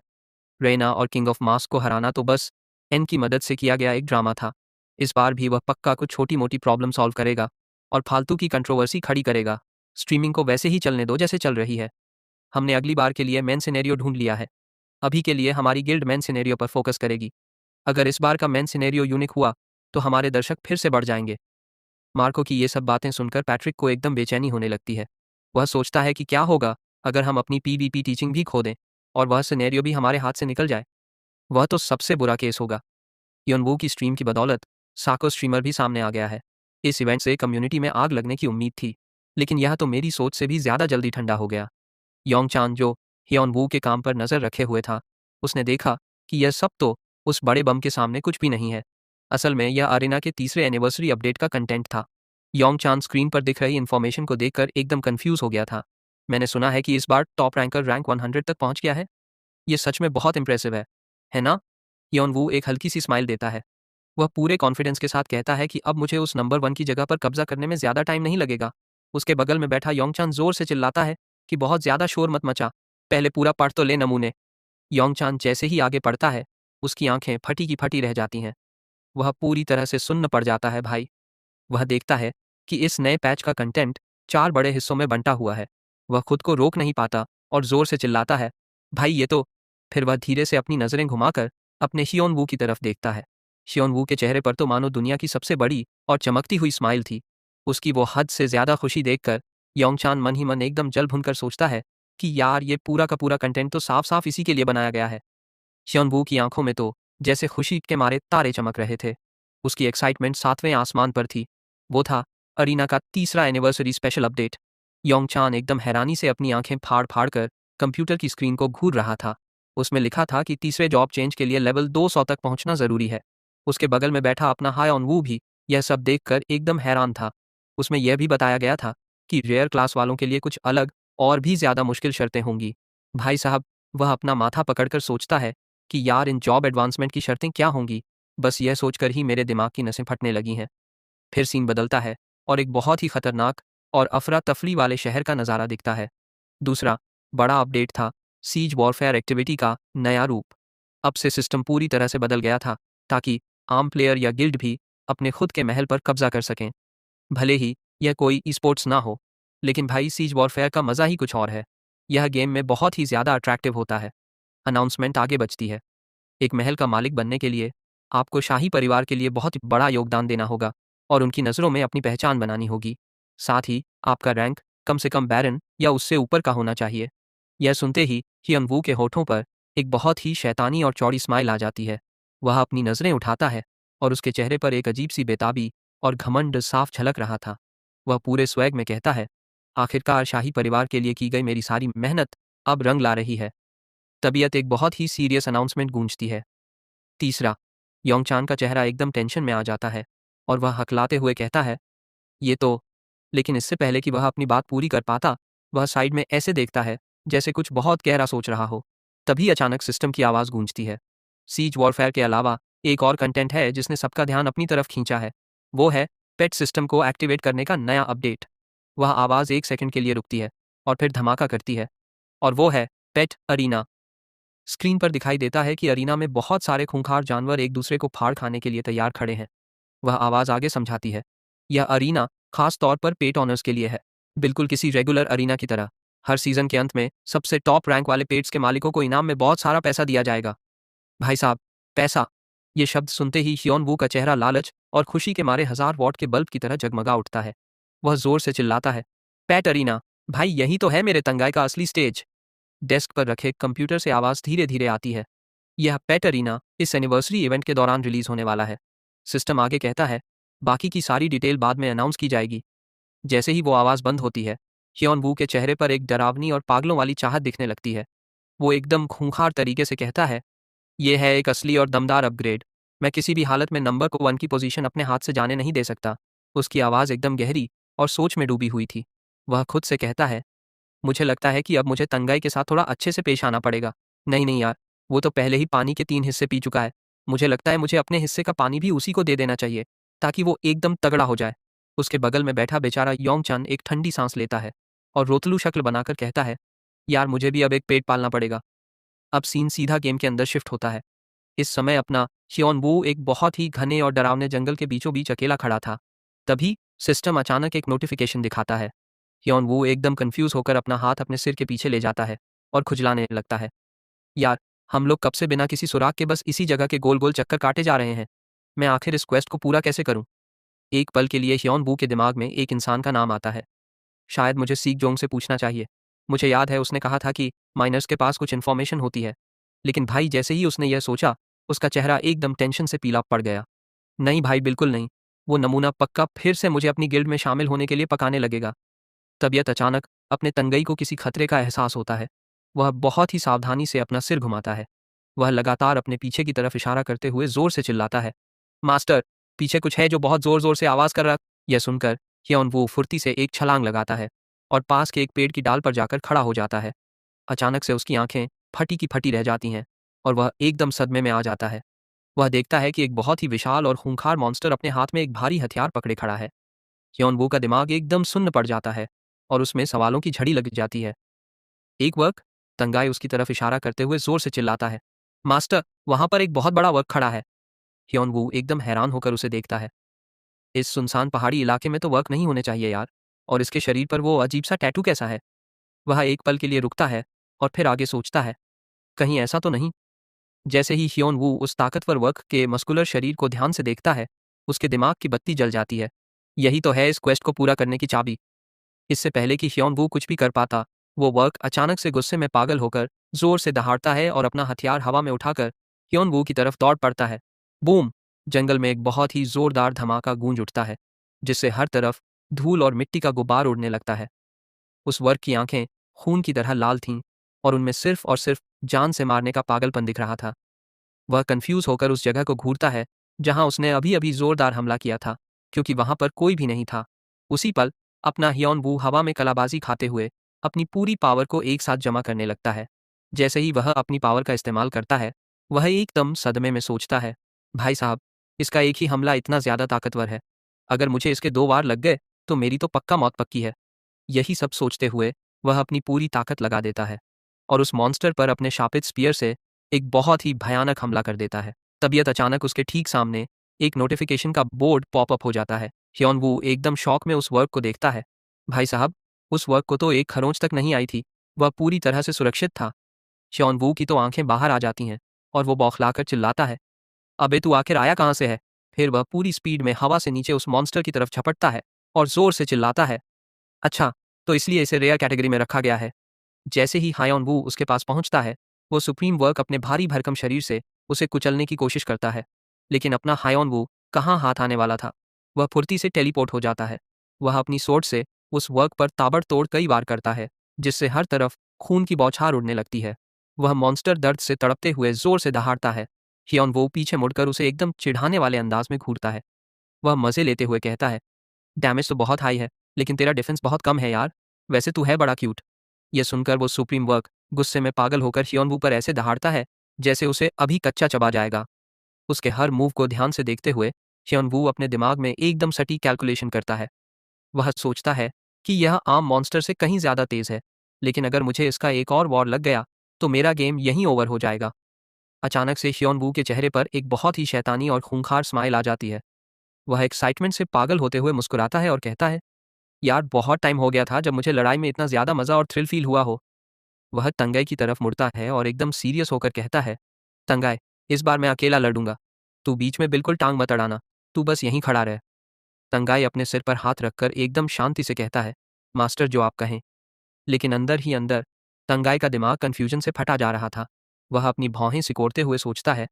रेना और किंग ऑफ मास्क को हराना तो बस एन की मदद से किया गया एक ड्रामा था। इस बार भी वह पक्का कुछ छोटी मोटी प्रॉब्लम सॉल्व करेगा और फालतू की कंट्रोवर्सी खड़ी करेगा। स्ट्रीमिंग को वैसे ही चलने दो जैसे चल रही है। हमने अगली बार के लिए मेन सिनेरियो ढूंढ लिया है। अभी के लिए हमारी गिल्ड मेन सिनेरियो पर फोकस करेगी। अगर इस बार का मेन सिनेरियो यूनिक हुआ तो हमारे दर्शक फिर से बढ़ जाएंगे। मार्को की ये सब बातें सुनकर पैट्रिक को एकदम बेचैनी होने लगती है। वह सोचता है कि क्या होगा अगर हम अपनी पीवीपी टीचिंग भी खो दें और वह सिनेरियो भी हमारे हाथ से निकल जाए। वह तो सबसे बुरा केस होगा। योनवू की स्ट्रीम की बदौलत साको स्ट्रीमर भी सामने आ गया है। इस इवेंट से कम्युनिटी में आग लगने की उम्मीद थी, लेकिन यह तो मेरी सोच से भी ज्यादा जल्दी ठंडा हो गया। योंग चान जो ह्योनवू के काम पर नजर रखे हुए था, उसने देखा कि यह सब तो उस बड़े बम के सामने कुछ भी नहीं है। असल में यह अरेना के तीसरे एनिवर्सरी अपडेट का कंटेंट था। योंग चान स्क्रीन पर दिख रही इन्फॉर्मेशन को देखकर एकदम कंफ्यूज हो गया था। मैंने सुना है कि इस बार टॉप रैंकर रैंक 100 तक पहुंच गया है। ये सच में बहुत इंप्रेसिव है ना? योनवू एक हल्की सी स्माइल देता है। वह पूरे कॉन्फिडेंस के साथ कहता है कि अब मुझे उस नंबर 1 की जगह पर कब्जा करने में ज्यादा टाइम नहीं लगेगा। उसके बगल में बैठा योंगचान जोर से चिल्लाता है कि बहुत ज्यादा शोर मत मचा, पहले पूरा पढ़ तो ले नमूने। योंगचान जैसे ही आगे पढ़ता है, उसकी आंखें फटी की फटी रह जाती हैं। वह पूरी तरह से सुन्न पड़ जाता है भाई। वह देखता है कि इस नए पैच का कंटेंट 4 बड़े हिस्सों में बंटा हुआ है। वह खुद को रोक नहीं पाता और जोर से चिल्लाता है, भाई ये तो। फिर वह धीरे से अपनी नजरें घुमाकर अपने शियोनवू की तरफ देखता है। शियोनवू के चेहरे पर तो मानो दुनिया की सबसे बड़ी और चमकती हुई स्माइल थी। उसकी वो हद से ज्यादा खुशी देखकर योंगचान मन ही मन एकदम जल भुनकर सोचता है कि यार ये पूरा का पूरा कंटेंट तो साफ साफ इसी के लिए बनाया गया है। शियोनवू की आंखों में तो जैसे खुशी के मारे तारे चमक रहे थे। उसकी एक्साइटमेंट 7वें आसमान पर थी। वो था अरीना का तीसरा एनिवर्सरी स्पेशल अपडेट। योंगचान एकदम हैरानी से अपनी आंखें फाड़ फाड़ कर कंप्यूटर की स्क्रीन को घूर रहा था। उसमें लिखा था कि तीसरे जॉब चेंज के लिए लेवल 200 तक पहुंचना जरूरी है। उसके बगल में बैठा अपना हायऑन वू भी यह सब देखकर एकदम हैरान था। उसमें यह भी बताया गया था कि रेयर क्लास वालों के लिए कुछ अलग और भी ज्यादा मुश्किल शर्तें होंगी। भाई साहब, वह अपना माथा पकड़कर सोचता है कि यार इन जॉब एडवांसमेंट की शर्तें क्या होंगी। बस यह सोचकर ही मेरे दिमाग की नसें फटने लगी हैं। फिर सीन बदलता है और एक बहुत ही खतरनाक और अफरा तफरी वाले शहर का नज़ारा दिखता है। दूसरा बड़ा अपडेट था सीज वॉरफेयर एक्टिविटी का नया रूप। अब से सिस्टम पूरी तरह से बदल गया था ताकि आम प्लेयर या गिल्ड भी अपने खुद के महल पर कब्जा कर सकें। भले ही यह कोई स्पोर्ट्स ना हो, लेकिन भाई सीज वॉरफेयर का मज़ा ही कुछ और है। यह गेम में बहुत ही ज़्यादा अट्रैक्टिव होता है। अनाउंसमेंट आगे बचती है। एक महल का मालिक बनने के लिए आपको शाही परिवार के लिए बहुत बड़ा योगदान देना होगा और उनकी नज़रों में अपनी पहचान बनानी होगी। साथ ही आपका रैंक कम से कम बैरन या उससे ऊपर का होना चाहिए। यह सुनते ही हियनवू के होठों पर एक बहुत ही शैतानी और चौड़ी स्माइल आ जाती है। वह अपनी नज़रें उठाता है और उसके चेहरे पर एक अजीब सी बेताबी और घमंड साफ झलक रहा था। वह पूरे स्वैग में कहता है, आखिरकार शाही परिवार के लिए की गई मेरी सारी मेहनत अब रंग ला रही है। तबीयत एक बहुत ही सीरियस अनाउंसमेंट गूंजती है। तीसरा, योंगचान का चेहरा एकदम टेंशन में आ जाता है और वह हकलाते हुए कहता है, ये तो। लेकिन इससे पहले कि वह अपनी बात पूरी कर पाता, वह साइड में ऐसे देखता है जैसे कुछ बहुत गहरा सोच रहा हो। तभी अचानक सिस्टम की आवाज़ गूंजती है। सीज वॉरफेयर के अलावा एक और कंटेंट है जिसने सबका ध्यान अपनी तरफ खींचा है। वो है पेट सिस्टम को एक्टिवेट करने का नया अपडेट। वह आवाज़ 1 सेकंड के लिए रुकती है और फिर धमाका करती है, और वो है पेट अरीना। स्क्रीन पर दिखाई देता है कि अरीना में बहुत सारे खूंखार जानवर एक दूसरे को फाड़ खाने के लिए तैयार खड़े हैं। वह आवाज़ आगे समझाती है, यह अरीना खास तौर पर पेट ऑनर्स के लिए है, बिल्कुल किसी रेगुलर अरीना की तरह। हर सीजन के अंत में सबसे टॉप रैंक वाले पेट्स के मालिकों को इनाम में बहुत सारा पैसा दिया जाएगा। भाई साहब, पैसा! ये शब्द सुनते ही ह्योन वू का चेहरा लालच और खुशी के मारे 1000 वॉट के बल्ब की तरह जगमगा उठता है। वह जोर से चिल्लाता है, पैट अरीना, भाई यही तो है मेरे तंगाई का असली स्टेज। डेस्क पर रखे कंप्यूटर से आवाज़ धीरे धीरे आती है, यह पेट अरीना इस एनिवर्सरी इवेंट के दौरान रिलीज होने वाला है। सिस्टम आगे कहता है, बाकी की सारी डिटेल बाद में अनाउंस की जाएगी। जैसे ही वो आवाज़ बंद होती है, ह्योन वू के चेहरे पर एक डरावनी और पागलों वाली चाहत दिखने लगती है। वो एकदम खूंखार तरीके से कहता है, ये है एक असली और दमदार अपग्रेड। मैं किसी भी हालत में नंबर को 1 की पोजीशन अपने हाथ से जाने नहीं दे सकता। उसकी आवाज़ एकदम गहरी और सोच में डूबी हुई थी। वह खुद से कहता है, मुझे लगता है कि अब मुझे तंगाई के साथ थोड़ा अच्छे से पेश आना पड़ेगा। नहीं नहीं यार, वो तो पहले ही पानी के 3 हिस्से पी चुका है। मुझे लगता है मुझे अपने हिस्से का पानी भी उसी को दे देना चाहिए, ताकि वो एकदम तगड़ा हो जाए। उसके बगल में बैठा बेचारा योंग चन एक ठंडी सांस लेता है और रोतलू शक्ल बनाकर कहता है, यार मुझे भी अब एक पेट पालना पड़ेगा। अब सीन सीधा गेम के अंदर शिफ्ट होता है। इस समय अपना ह्योन वू एक बहुत ही घने और डरावने जंगल के बीचों बीच अकेला खड़ा था। तभी सिस्टम अचानक एक नोटिफिकेशन दिखाता है। ह्योन वू एकदम कंफ्यूज होकर अपना हाथ अपने सिर के पीछे ले जाता है और खुजलाने लगता है। यार, हम लोग कब से बिना किसी सुराग के बस इसी जगह के गोल गोल चक्कर काटे जा रहे हैं। मैं आखिर इस क्वेस्ट को पूरा कैसे करूं? एक पल के लिए ह्योन वू के दिमाग में एक इंसान का नाम आता है। शायद मुझे सीक जोंग से पूछना चाहिए। मुझे याद है उसने कहा था कि माइनर्स के पास कुछ इन्फॉर्मेशन होती है। लेकिन भाई जैसे ही उसने यह सोचा, उसका चेहरा एकदम टेंशन से पीला पड़ गया। नहीं भाई, बिल्कुल नहीं। वो नमूना पक्का फिर से मुझे अपनी गिल्ड में शामिल होने के लिए पकाने लगेगा। तबीयत अचानक अपने तंगई को किसी खतरे का एहसास होता है। वह बहुत ही सावधानी से अपना सिर घुमाता है। वह लगातार अपने पीछे की तरफ इशारा करते हुए जोर से चिल्लाता है, मास्टर, पीछे कुछ है जो बहुत जोर जोर से आवाज़ कर रहा। यह सुनकर ह्योन वू फुर्ती से एक छलांग लगाता है और पास के एक पेड़ की डाल पर जाकर खड़ा हो जाता है। अचानक से उसकी आंखें फटी की फटी रह जाती हैं और वह एकदम सदमे में आ जाता है। वह देखता है कि एक बहुत ही विशाल और खूंखार मॉन्स्टर अपने हाथ में एक भारी हथियार पकड़े खड़ा है। ह्योन वू का दिमाग एकदम सुन्न पड़ जाता है और उसमें सवालों की झड़ी लग जाती है। एक वर्क, तंगाई उसकी तरफ इशारा करते हुए जोर से चिल्लाता है, मास्टर, वहां पर एक बहुत बड़ा वर्क खड़ा है। ह्योन वू एकदम हैरान होकर उसे देखता है। इस सुनसान पहाड़ी इलाके में तो वर्क नहीं होने चाहिए यार, और इसके शरीर पर वो अजीब सा टैटू कैसा है? वह एक पल के लिए रुकता है और फिर आगे सोचता है, कहीं ऐसा तो नहीं? जैसे ही ह्योन वू उस ताकतवर वर्क के मस्कुलर शरीर को ध्यान से देखता है, उसके दिमाग की बत्ती जल जाती है। यही तो है इस क्वेस्ट को पूरा करने की चाबी। इससे पहले कि ह्योन वू कुछ भी कर पाता, वो वर्क अचानक से गुस्से में पागल होकर जोर से दहाड़ता है और अपना हथियार हवा में उठाकर ह्योन वू की तरफ दौड़ पड़ता है। बूम! जंगल में एक बहुत ही जोरदार धमाका गूंज उठता है, जिससे हर तरफ धूल और मिट्टी का गुबार उड़ने लगता है। उस वर्क की आंखें खून की तरह लाल थीं और उनमें सिर्फ और सिर्फ जान से मारने का पागलपन दिख रहा था। वह कंफ्यूज होकर उस जगह को घूरता है जहां उसने अभी अभी जोरदार हमला किया था, क्योंकि वहां पर कोई भी नहीं था। उसी पल अपना ह्योन वू हवा में कलाबाजी खाते हुए अपनी पूरी पावर को एक साथ जमा करने लगता है। जैसे ही वह अपनी पावर का इस्तेमाल करता है, वह एकदम सदमे में सोचता है, भाई साहब, इसका एक ही हमला इतना ज्यादा ताकतवर है। अगर मुझे इसके 2 वार लग गए तो मेरी तो पक्का मौत पक्की है। यही सब सोचते हुए वह अपनी पूरी ताकत लगा देता है और उस मॉन्स्टर पर अपने शापित स्पीयर से एक बहुत ही भयानक हमला कर देता है। तबीयत अचानक उसके ठीक सामने एक नोटिफिकेशन का बोर्ड पॉपअप हो जाता है। ह्योन वू एकदम शौक में उस वर्क को देखता है। भाई साहब, उस वर्क को तो एक खरोंच तक नहीं आई थी, वह पूरी तरह से सुरक्षित था। ह्योन वू की तो आंखें बाहर आ जाती हैं और वो बौखलाकर चिल्लाता है, अबे तू आखिर आया कहाँ से है? फिर वह पूरी स्पीड में हवा से नीचे उस मॉन्स्टर की तरफ झपटता है और जोर से चिल्लाता है, अच्छा, तो इसलिए इसे रेयर कैटेगरी में रखा गया है। जैसे ही हायोन वू उसके पास पहुंचता है, वो सुप्रीम वर्क अपने भारी भरकम शरीर से उसे कुचलने की कोशिश करता है। लेकिन अपना हायोन वू कहाँ हाथ आने वाला था। वह फुर्ती से टेलीपोर्ट हो जाता है। वह अपनी सोर्ड से उस वर्क पर ताबड़तोड़ कई वार करता है, जिससे हर तरफ खून की बौछार उड़ने लगती है। वह मॉन्स्टर दर्द से तड़पते हुए जोर से दहाड़ता है। ह्योन वू पीछे मुड़कर उसे एकदम चिढ़ाने वाले अंदाज में घूरता है। वह मजे लेते हुए कहता है, डैमेज तो बहुत हाई है, लेकिन तेरा डिफेंस बहुत कम है यार। वैसे तू है बड़ा क्यूट। यह सुनकर वो सुप्रीम वर्क गुस्से में पागल होकर ह्योनवू पर ऐसे दहाड़ता है जैसे उसे अभी कच्चा चबा जाएगा। उसके हर मूव को ध्यान से देखते हुए ह्योनवू अपने दिमाग में एकदम सटीक कैलकुलेशन करता है। वह सोचता है कि यह आम मॉन्स्टर से कहीं ज्यादा तेज है, लेकिन अगर मुझे इसका एक और वॉर लग गया तो मेरा गेम यहीं ओवर हो जाएगा। अचानक से ह्योनवू के चेहरे पर एक बहुत ही शैतानी और खूंखार स्माइल आ जाती है। वह एक्साइटमेंट से पागल होते हुए मुस्कुराता है और कहता है, यार बहुत टाइम हो गया था जब मुझे लड़ाई में इतना ज्यादा मजा और थ्रिल फील हुआ हो। वह तंगाई की तरफ मुड़ता है और एकदम सीरियस होकर कहता है, तंगाई, इस बार मैं अकेला लड़ूंगा। तू बीच में बिल्कुल टांग मत अड़ाना, तू बस यहीं खड़ा रह। तंगाई अपने सिर पर हाथ रखकर एकदम शांति से कहता है, मास्टर जो आप कहें। लेकिन अंदर ही अंदर तंगाई का दिमाग कंफ्यूजन से फटा जा रहा था। वह अपनी भौहें सिकोड़ते हुए सोचता है,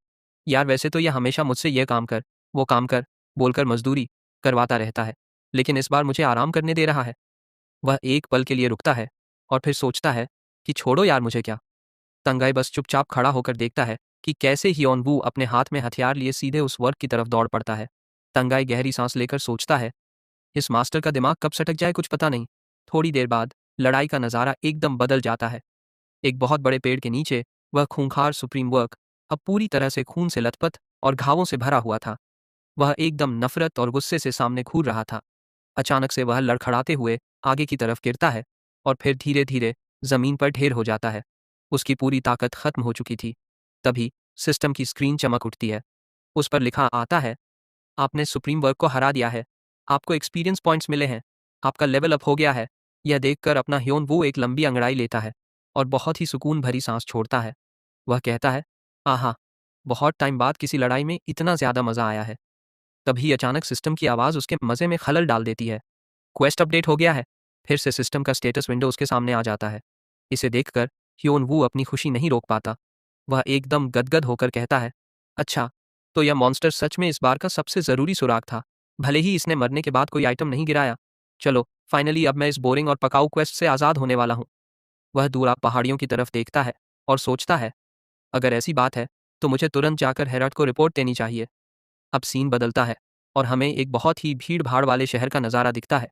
यार वैसे तो यह हमेशा मुझसे यह काम कर, वो काम कर, बोलकर मजदूरी करवाता रहता है, लेकिन इस बार मुझे आराम करने दे रहा है। वह एक पल के लिए रुकता है और फिर सोचता है कि छोड़ो यार मुझे क्या। तंगाई बस चुपचाप खड़ा होकर देखता है कि कैसे ह्योनवू अपने हाथ में हथियार लिए सीधे उस वर्ग की तरफ दौड़ पड़ता है। तंगाई गहरी सांस लेकर सोचता है, इस मास्टर का दिमाग कब सटक जाए कुछ पता नहीं। थोड़ी देर बाद लड़ाई का नज़ारा एकदम बदल जाता है। एक बहुत बड़े पेड़ के नीचे वह खूंखार सुप्रीम वर्क अब पूरी तरह से खून से लथपथ और घावों से भरा हुआ था। वह एकदम नफरत और गुस्से से सामने घूर रहा था। अचानक से वह लड़खड़ाते हुए आगे की तरफ गिरता है और फिर धीरे धीरे जमीन पर ढेर हो जाता है। उसकी पूरी ताकत खत्म हो चुकी थी। तभी सिस्टम की स्क्रीन चमक उठती है। उस पर लिखा आता है, आपने सुप्रीम वर्क को हरा दिया है, आपको एक्सपीरियंस पॉइंट्स मिले हैं, आपका लेवल अप हो गया है। यह देखकर अपना ह्योन वो एक लंबी अंगड़ाई लेता है और बहुत ही सुकून भरी सांस छोड़ता है। वह कहता है, आहा, बहुत टाइम बाद किसी लड़ाई में इतना ज्यादा मजा आया है। तभी अचानक सिस्टम की आवाज़ उसके मज़े में खलल डाल देती है। क्वेस्ट अपडेट हो गया है। फिर से सिस्टम का स्टेटस विंडो उसके सामने आ जाता है। इसे देखकर ह्योन वू अपनी खुशी नहीं रोक पाता। वह एकदम गदगद होकर कहता है, अच्छा, तो यह मॉन्स्टर सच में इस बार का सबसे ज़रूरी सुराग था। भले ही इसने मरने के बाद कोई आइटम नहीं गिराया। चलो, फाइनली अब मैं इस बोरिंग और पकाऊ क्वेस्ट से आज़ाद होने वाला हूँ। वह दूर पहाड़ियों की तरफ देखता है और सोचता है, अगर ऐसी बात है तो मुझे तुरंत जाकर हेराट को रिपोर्ट देनी चाहिए। अब सीन बदलता है और हमें एक बहुत ही भीड़ भाड़ वाले शहर का नज़ारा दिखता है।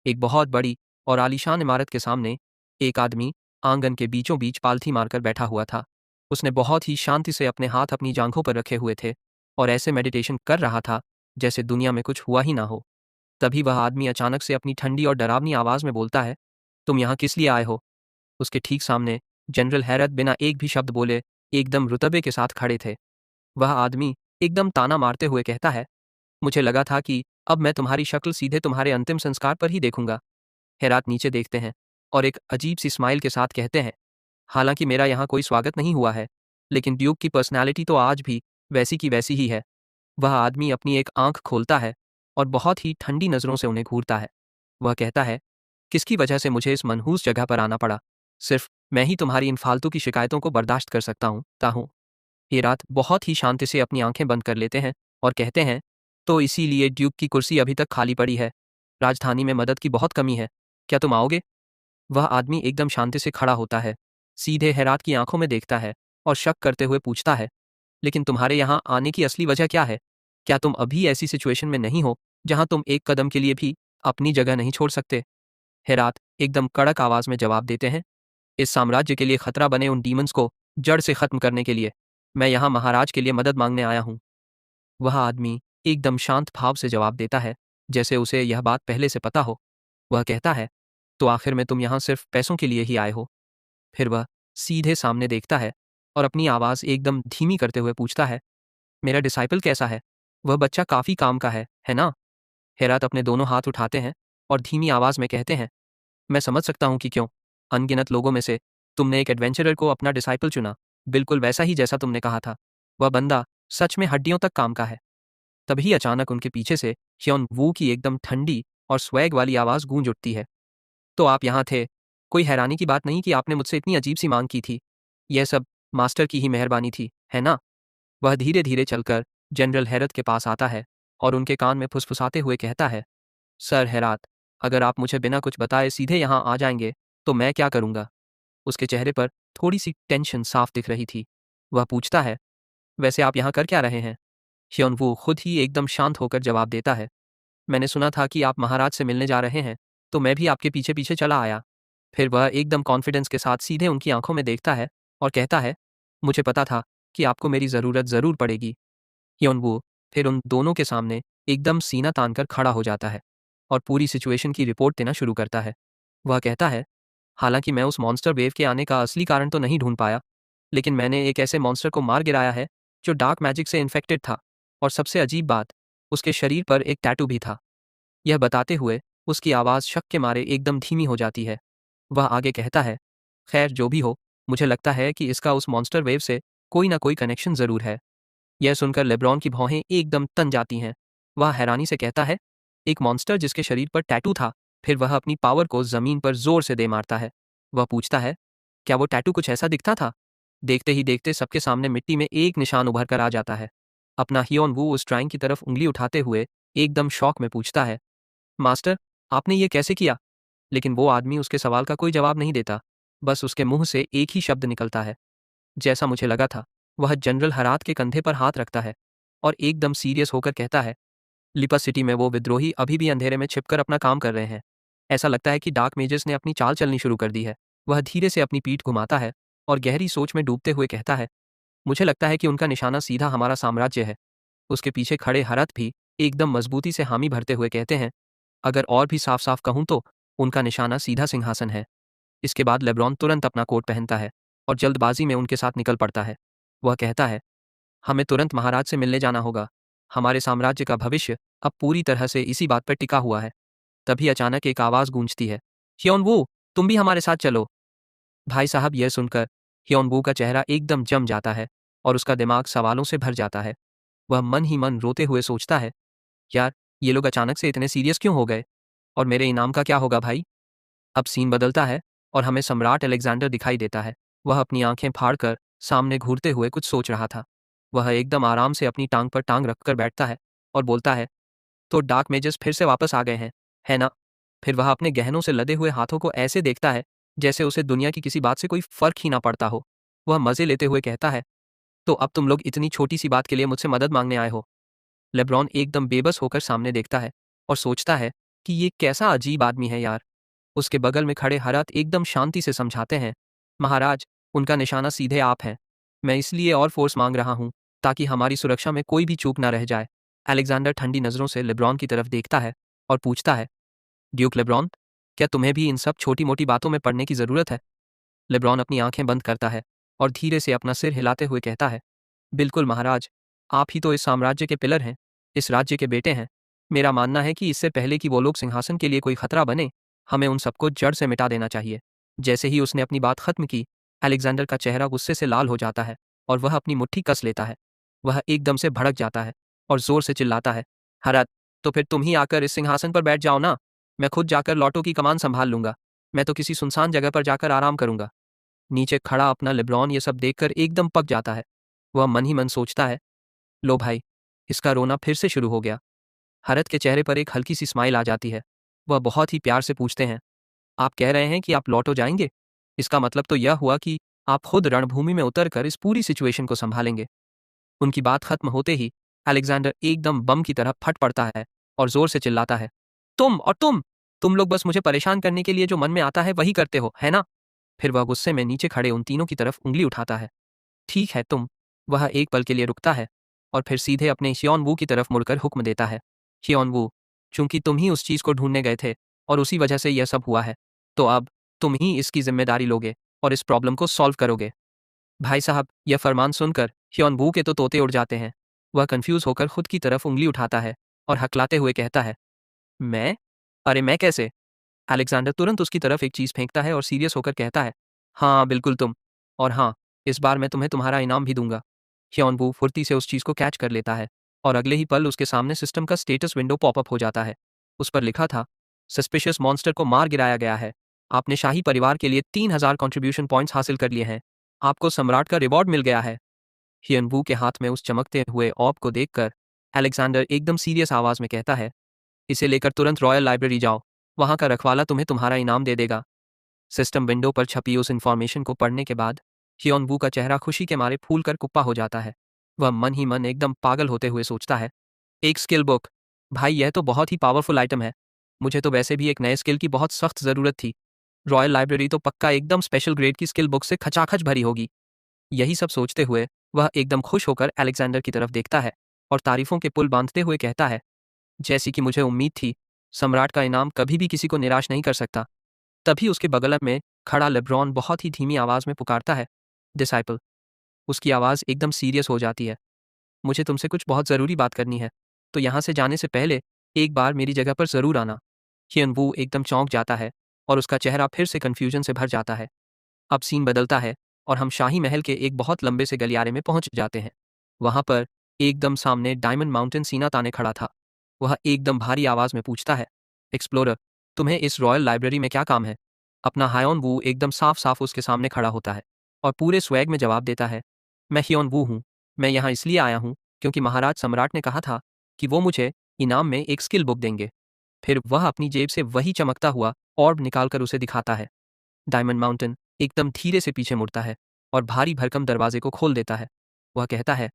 एक बहुत बड़ी और आलीशान इमारत के सामने एक आदमी आंगन के बीचों बीच पालथी मारकर बैठा हुआ था। उसने बहुत ही शांति से अपने हाथ अपनी जांघों पर रखे हुए थे और ऐसे मेडिटेशन कर रहा था जैसे दुनिया में कुछ हुआ ही ना हो। तभी वह आदमी अचानक से अपनी ठंडी और डरावनी आवाज़ में बोलता है, तुम यहाँ किस लिए आए हो? उसके ठीक सामने जनरल हैरत बिना एक भी शब्द बोले एकदम रुतबे के साथ खड़े थे। वह आदमी एकदम ताना मारते हुए कहता है, मुझे लगा था कि अब मैं तुम्हारी शक्ल सीधे तुम्हारे अंतिम संस्कार पर ही देखूंगा। हेरात नीचे देखते हैं और एक अजीब सी स्माइल के साथ कहते हैं, हालांकि मेरा यहाँ कोई स्वागत नहीं हुआ है, लेकिन ड्यूक की पर्सनैलिटी तो आज भी वैसी की वैसी ही है। वह आदमी अपनी एक आंख खोलता है और बहुत ही ठंडी नज़रों से उन्हें घूरता है। वह कहता है, किसकी वजह से मुझे इस मनहूस जगह पर आना पड़ा? सिर्फ मैं ही तुम्हारी इन फालतू की शिकायतों को बर्दाश्त कर सकता हूँ ताहूँ। हेरात बहुत ही शांति से अपनी आंखें बंद कर लेते हैं और कहते हैं, तो इसीलिए ड्यूक की कुर्सी अभी तक खाली पड़ी है। राजधानी में मदद की बहुत कमी है, क्या तुम आओगे? वह आदमी एकदम शांति से खड़ा होता है, सीधे हेरात की आंखों में देखता है और शक करते हुए पूछता है, लेकिन तुम्हारे यहाँ आने की असली वजह क्या है? क्या तुम अभी ऐसी सिचुएशन में नहीं हो जहां तुम एक कदम के लिए भी अपनी जगह नहीं छोड़ सकते? हेरात एकदम कड़क आवाज में जवाब देते हैं, इस साम्राज्य के लिए खतरा बने उन डीमंस को जड़ से खत्म करने के लिए मैं यहाँ महाराज के लिए मदद मांगने आया हूँ। वह आदमी एकदम शांत भाव से जवाब देता है, जैसे उसे यह बात पहले से पता हो। वह कहता है, तो आखिर में तुम यहाँ सिर्फ पैसों के लिए ही आए हो? फिर वह सीधे सामने देखता है और अपनी आवाज़ एकदम धीमी करते हुए पूछता है, मेरा डिसाइपल कैसा है? वह बच्चा काफ़ी काम का है ना? हेरात अपने दोनों हाथ उठाते हैं और धीमी आवाज़ में कहते हैं, मैं समझ सकता हूँ कि क्यों। अनगिनत लोगों में से तुमने एक एडवेंचरर को अपना डिसाइपल चुना, बिल्कुल वैसा ही जैसा तुमने कहा था। वह बंदा सच में हड्डियों तक काम का है। तभी अचानक उनके पीछे से ह्योन वू की एकदम ठंडी और स्वैग वाली आवाज़ गूंज उठती है, तो आप यहाँ थे? कोई हैरानी की बात नहीं कि आपने मुझसे इतनी अजीब सी मांग की थी। यह सब मास्टर की ही मेहरबानी थी, है ना? वह धीरे धीरे चलकर जनरल हैरत के पास आता है और उनके कान में फुसफुसाते हुए कहता है, सर हैरात, अगर आप मुझे बिना कुछ बताए सीधे यहाँ आ जाएंगे तो मैं क्या करूँगा? उसके चेहरे पर थोड़ी सी टेंशन साफ दिख रही थी। वह पूछता है, वैसे आप यहाँ कर क्या रहे हैं? ह्योन वू खुद ही एकदम शांत होकर जवाब देता है, मैंने सुना था कि आप महाराज से मिलने जा रहे हैं, तो मैं भी आपके पीछे पीछे चला आया। फिर वह एकदम कॉन्फिडेंस के साथ सीधे उनकी आंखों में देखता है और कहता है, मुझे पता था कि आपको मेरी ज़रूरत ज़रूर पड़ेगी। ह्योन-वू फिर उन दोनों के सामने एकदम सीना तानकर खड़ा हो जाता है और पूरी सिचुएशन की रिपोर्ट देना शुरू करता है। वह कहता है, हालांकि मैं उस मॉन्स्टर वेव के आने का असली कारण तो नहीं ढूंढ पाया, लेकिन मैंने एक ऐसे मॉन्स्टर को मार गिराया है जो डार्क मैजिक से इन्फेक्टेड था, और सबसे अजीब बात, उसके शरीर पर एक टैटू भी था। यह बताते हुए उसकी आवाज़ शक के मारे एकदम धीमी हो जाती है। वह आगे कहता है, खैर जो भी हो, मुझे लगता है कि इसका उस मॉन्स्टर वेव से कोई ना कोई कनेक्शन ज़रूर है। यह सुनकर लेब्रॉन की भौहें एकदम तन जाती हैं। वह हैरानी से कहता है, एक मॉन्स्टर जिसके शरीर पर टैटू था। फिर वह अपनी पावर को जमीन पर जोर से दे मारता है। वह पूछता है, क्या वो टैटू कुछ ऐसा दिखता था? देखते ही देखते सबके सामने मिट्टी में एक निशान उभर कर आ जाता है। अपना हियोन वू उस ड्राइंग की तरफ उंगली उठाते हुए एकदम शौक में पूछता है, मास्टर, आपने ये कैसे किया? लेकिन वो आदमी उसके सवाल का कोई जवाब नहीं देता। बस उसके मुंह से एक ही शब्द निकलता है, जैसा मुझे लगा था। वह जनरल हरात के कंधे पर हाथ रखता है और एकदम सीरियस होकर कहता है, लिपस सिटी में वो विद्रोही अभी भी अंधेरे में छिपकर अपना काम कर रहे हैं। ऐसा लगता है कि डार्क मेजर्स ने अपनी चाल चलनी शुरू कर दी है। वह धीरे से अपनी पीठ घुमाता है और गहरी सोच में डूबते हुए कहता है, मुझे लगता है कि उनका निशाना सीधा हमारा साम्राज्य है। उसके पीछे खड़े हरत भी एकदम मजबूती से हामी भरते हुए कहते हैं, अगर और भी साफ साफ कहूं तो उनका निशाना सीधा सिंहासन है। इसके बाद लेब्रॉन तुरंत अपना कोट पहनता है और जल्दबाजी में उनके साथ निकल पड़ता है। वह कहता है, हमें तुरंत महाराज से मिलने जाना होगा। हमारे साम्राज्य का भविष्य अब पूरी तरह से इसी बात पर टिका हुआ है। तभी अचानक एक आवाज़ गूंजती है, ह्योन-वू, तुम भी हमारे साथ चलो। भाई साहब, यह सुनकर ह्योन-वू का चेहरा एकदम जम जाता है और उसका दिमाग सवालों से भर जाता है। वह मन ही मन रोते हुए सोचता है, यार, ये लोग अचानक से इतने सीरियस क्यों हो गए? और मेरे इनाम का क्या होगा भाई? अब सीन बदलता है और हमें सम्राट अलेक्जेंडर दिखाई देता है। वह अपनी आंखें फाड़कर सामने घूरते हुए कुछ सोच रहा था। वह एकदम आराम से अपनी टांग पर टांग रखकर बैठता है और बोलता है, तो डार्क मेजर्स फिर से वापस आ गए हैं, है ना? फिर वह अपने गहनों से लदे हुए हाथों को ऐसे देखता है जैसे उसे दुनिया की किसी बात से कोई फर्क ही ना पड़ता हो। वह मजे लेते हुए कहता है, तो अब तुम लोग इतनी छोटी सी बात के लिए मुझसे मदद मांगने आए हो? लेब्रॉन एकदम बेबस होकर सामने देखता है और सोचता है कि ये कैसा अजीब आदमी है यार। उसके बगल में खड़े हरत एकदम शांति से समझाते हैं, महाराज, उनका निशाना सीधे आप हैं। मैं इसलिए और फोर्स मांग रहा हूं ताकि हमारी सुरक्षा में कोई भी चूक ना रह जाए। अलेक्जेंडर ठंडी नज़रों से लेब्रॉन की तरफ देखता है और पूछता है, ड्यूक लेब्रॉन, क्या तुम्हें भी इन सब छोटी मोटी बातों में पड़ने की ज़रूरत है? लेब्रॉन अपनी आंखें बंद करता है और धीरे से अपना सिर हिलाते हुए कहता है, बिल्कुल महाराज, आप ही तो इस साम्राज्य के पिलर हैं, इस राज्य के बेटे हैं। मेरा मानना है कि इससे पहले कि वो लोग सिंहासन के लिए कोई खतरा बने, हमें उन सबको जड़ से मिटा देना चाहिए। जैसे ही उसने अपनी बात खत्म की, अलेक्जेंडर का चेहरा गुस्से से लाल हो जाता है और वह अपनी मुट्ठी कस लेता है। वह एकदम से भड़क जाता है और जोर से चिल्लाता है, हरत, तो फिर तुम ही आकर इस सिंहासन पर बैठ जाओ ना। मैं खुद जाकर लॉटो की कमान संभाल लूंगा। मैं तो किसी सुनसान जगह पर जाकर आराम करूंगा। नीचे खड़ा अपना लेब्रॉन ये सब देखकर एकदम पक जाता है। वह मन ही मन सोचता है, लो भाई, इसका रोना फिर से शुरू हो गया। हरत के चेहरे पर एक हल्की सी स्माइल आ जाती है। वह बहुत ही प्यार से पूछते हैं, आप कह रहे हैं कि आप लौटो जाएंगे? इसका मतलब तो यह हुआ कि आप खुद रणभूमि में उतरकर इस पूरी सिचुएशन को संभालेंगे। उनकी बात खत्म होते ही अलेक्जेंडर एकदम बम की तरह फट पड़ता है और जोर से चिल्लाता है, तुम और तुम लोग बस मुझे परेशान करने के लिए जो मन में आता है वही करते हो, है ना? फिर वह गुस्से में नीचे खड़े उन तीनों की तरफ उंगली उठाता है। ठीक है तुम। वह एक पल के लिए रुकता है और फिर सीधे अपने शियोन वू की तरफ मुड़कर हुक्म देता है, शियोन वू, चूंकि तुम ही उस चीज को ढूंढने गए थे और उसी वजह से यह सब हुआ है, तो अब तुम ही इसकी जिम्मेदारी लोगे और इस प्रॉब्लम को सॉल्व करोगे। भाई साहब, यह फरमान सुनकर शियोन वू के तो तोते उड़ जाते हैं। वह कंफ्यूज होकर खुद की तरफ उंगली उठाता है और हकलाते हुए कहता है, मैं? अरे मैं कैसे? अलेक्जेंडर तुरंत उसकी तरफ एक चीज फेंकता है और सीरियस होकर कहता है, हाँ बिल्कुल तुम। और हाँ, इस बार मैं तुम्हें तुम्हारा इनाम भी दूंगा। ह्योन-वू फुर्ती से उस चीज को कैच कर लेता है और अगले ही पल उसके सामने सिस्टम का स्टेटस विंडो पॉपअप हो जाता है। उस पर लिखा था, सस्पिशियस मॉन्स्टर को मार गिराया गया है। आपने शाही परिवार के लिए 3000 कंट्रीब्यूशन पॉइंट्स हासिल कर लिए हैं। आपको सम्राट का रिवॉर्ड मिल गया है। ह्योन-वू के हाथ में उस चमकते हुए ऑर्ब को देखकर अलेक्जेंडर एकदम सीरियस आवाज में कहता है, इसे लेकर तुरंत रॉयल लाइब्रेरी जाओ। वहां का रखवाला तुम्हें तुम्हारा इनाम दे देगा। सिस्टम विंडो पर छपी उस इन्फॉर्मेशन को पढ़ने के बाद ह्योन वू का चेहरा खुशी के मारे फूल कर कुप्पा हो जाता है। वह मन ही मन एकदम पागल होते हुए सोचता है, एक स्किल बुक? भाई, यह तो बहुत ही पावरफुल आइटम है। मुझे तो वैसे भी एक नए स्किल की बहुत सख्त ज़रूरत थी। रॉयल लाइब्रेरी तो पक्का एकदम स्पेशल ग्रेड की स्किल बुक से खचाखच भरी होगी। यही सब सोचते हुए वह एकदम खुश होकर अलेक्जेंडर की तरफ देखता है और तारीफों के पुल बांधते हुए कहता है, जैसी कि मुझे उम्मीद थी, सम्राट का इनाम कभी भी किसी को निराश नहीं कर सकता। तभी उसके बगल में खड़ा लेब्रॉन बहुत ही धीमी आवाज में पुकारता है, डिसाइपल। उसकी आवाज एकदम सीरियस हो जाती है। मुझे तुमसे कुछ बहुत ज़रूरी बात करनी है, तो यहाँ से जाने से पहले एक बार मेरी जगह पर ज़रूर आना। हियन वू एकदम चौंक जाता है और उसका चेहरा फिर से कन्फ्यूजन से भर जाता है। अब सीन बदलता है और हम शाही महल के एक बहुत लंबे से गलियारे में पहुंच जाते हैं। वहां पर एकदम सामने डायमंड माउंटेन सीना ताने खड़ा था। वह एकदम भारी आवाज में पूछता है, एक्सप्लोरर, तुम्हें इस रॉयल लाइब्रेरी में क्या काम है? अपना हायोन वू एकदम साफ साफ उसके सामने खड़ा होता है और पूरे स्वैग में जवाब देता है, मैं हियोन वू हूँ। मैं यहाँ इसलिए आया हूँ क्योंकि महाराज सम्राट ने कहा था कि वो मुझे इनाम में एक स्किल बुक देंगे। फिर वह अपनी जेब से वही चमकता हुआ ऑर्ब निकालकर उसे दिखाता है। डायमंड माउंटेन एकदम धीरे से पीछे मुड़ता है और भारी भरकम दरवाजे को खोल देता है। वह कहता है,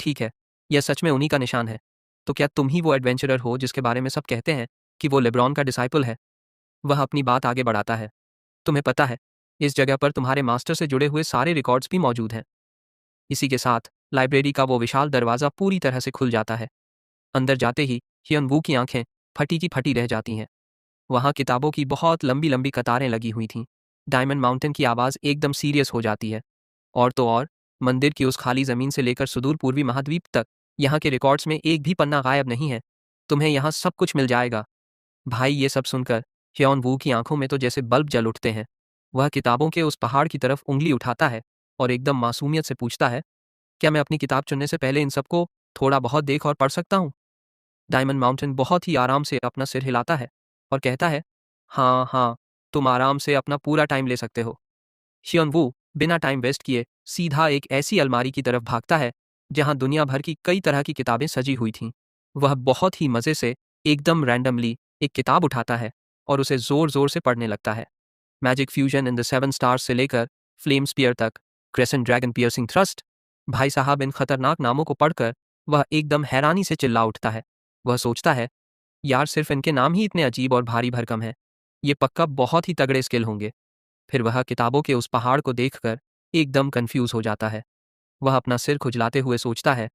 ठीक है, यह सच में उन्हीं का निशान है। तो क्या तुम ही वो एडवेंचरर हो जिसके बारे में सब कहते हैं कि वो लेब्रॉन का डिसाइपल है? वह अपनी बात आगे बढ़ाता है, तुम्हें पता है, इस जगह पर तुम्हारे मास्टर से जुड़े हुए सारे रिकॉर्ड्स भी मौजूद हैं। इसी के साथ लाइब्रेरी का वो विशाल दरवाज़ा पूरी तरह से खुल जाता है। अंदर जाते ही हियन वू की आंखें फटी की फटी रह जाती हैं। वहाँ किताबों की बहुत लंबी लंबी कतारें लगी हुई थीं। डायमंड माउंटेन की आवाज़ एकदम सीरियस हो जाती है। और तो और, मंदिर की उस खाली ज़मीन से लेकर सुदूर पूर्वी महाद्वीप तक यहाँ के रिकॉर्ड्स में एक भी पन्ना गायब नहीं है। तुम्हें यहाँ सब कुछ मिल जाएगा। भाई ये सब सुनकर ह्योन वू की आंखों में तो जैसे बल्ब जल उठते हैं। वह किताबों के उस पहाड़ की तरफ उंगली उठाता है और एकदम मासूमियत से पूछता है, क्या मैं अपनी किताब चुनने से पहले इन सबको थोड़ा बहुत देख और पढ़ सकता हूँ? डायमंड माउंटेन बहुत ही आराम से अपना सिर हिलाता है और कहता है, हाँ हाँ, तुम आराम से अपना पूरा टाइम ले सकते हो। शियन वू बिना टाइम वेस्ट किए सीधा एक ऐसी अलमारी की तरफ भागता है जहां दुनिया भर की कई तरह की किताबें सजी हुई थीं। वह बहुत ही मज़े से एकदम रैंडमली एक किताब उठाता है और उसे ज़ोर ज़ोर से पढ़ने लगता है। Magic fusion in the seven stars से लेकर फ्लेम स्पीयर तक, क्रेसेंट ड्रैगन पियर्सिंग थ्रस्ट। भाई साहब, इन खतरनाक नामों को पढ़कर वह एकदम हैरानी से चिल्ला उठता है। वह सोचता है, यार सिर्फ इनके नाम ही इतने अजीब और भारी भरकम हैं। ये पक्का बहुत ही तगड़े स्किल होंगे। फिर वह किताबों के उस पहाड़ को देखकर एकदम कंफ्यूज हो जाता है। वह अपना सिर खुजलाते हुए सोचता है,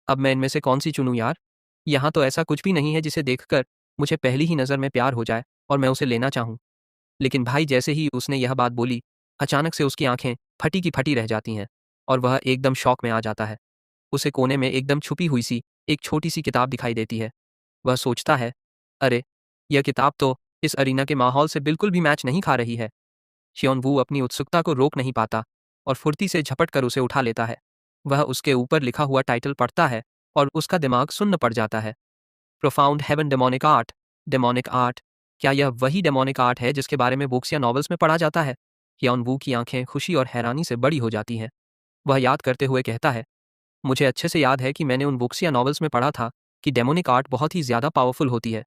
अब मैं इनमें से कौन सी चुनूं यार? यहाँ तो ऐसा कुछ भी नहीं है जिसे देखकर मुझे पहली ही नज़र में प्यार हो जाए और मैं उसे लेना चाहूँ। लेकिन भाई जैसे ही उसने यह बात बोली, अचानक से उसकी आंखें फटी की फटी रह जाती हैं और वह एकदम शौक में आ जाता है। उसे कोने में एकदम छुपी हुई सी एक छोटी सी किताब दिखाई देती है। वह सोचता है, अरे, यह किताब तो इस अरीना के माहौल से बिल्कुल भी मैच नहीं खा रही है। शियोन वू अपनी उत्सुकता को रोक नहीं पाता और फुर्ती से झपट कर उसे उठा लेता है। वह उसके ऊपर लिखा हुआ टाइटल पढ़ता है और उसका दिमाग सुन्न पड़ जाता है। Profound heaven demonic art. Demonic art? क्या यह वही डेमोनिक आर्ट है जिसके बारे में बुक्स या नॉवेल्स में पढ़ा जाता है? हियॉन वू की आंखें खुशी और हैरानी से बड़ी हो जाती हैं। वह याद करते हुए कहता है, मुझे अच्छे से याद है कि मैंने उन बुक्स या नॉवेल्स में पढ़ा था कि डेमोनिक आर्ट बहुत ही ज़्यादा पावरफुल होती है।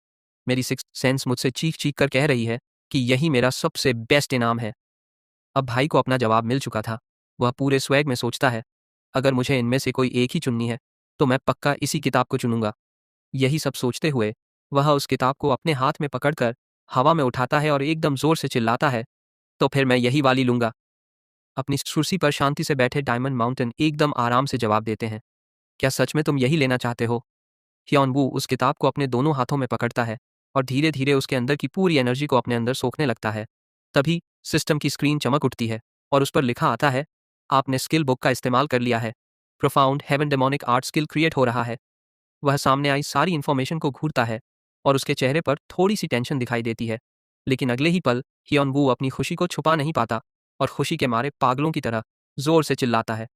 मेरी सिक्स्थ सेंस मुझसे चीख चीख कर कह रही है कि यही मेरा सबसे बेस्ट इनाम है। अब भाई को अपना जवाब मिल चुका था। वह पूरे स्वैग में सोचता है, अगर मुझे इनमें से कोई एक ही चुननी है तो मैं पक्का इसी किताब को चुनूंगा। यही सब सोचते हुए वह उस किताब को अपने हाथ में पकड़कर हवा में उठाता है और एकदम जोर से चिल्लाता है, तो फिर मैं यही वाली लूंगा। अपनी कुर्सी पर शांति से बैठे डायमंड माउंटेन एकदम आराम से जवाब देते हैं, क्या सच में तुम यही लेना चाहते हो? ह्योन वू उस किताब को अपने दोनों हाथों में पकड़ता है और धीरे धीरे उसके अंदर की पूरी एनर्जी को अपने अंदर सोखने लगता है। तभी सिस्टम की स्क्रीन चमक उठती है और उस पर लिखा आता है, आपने स्किल बुक का इस्तेमाल कर लिया है। Profound heaven demonic art skill create हो रहा है। वह सामने आई सारी इन्फॉर्मेशन को घूरता है और उसके चेहरे पर थोड़ी सी टेंशन दिखाई देती है। लेकिन अगले ही पल हियॉन वू अपनी खुशी को छुपा नहीं पाता और खुशी के मारे पागलों की तरह जोर से चिल्लाता है,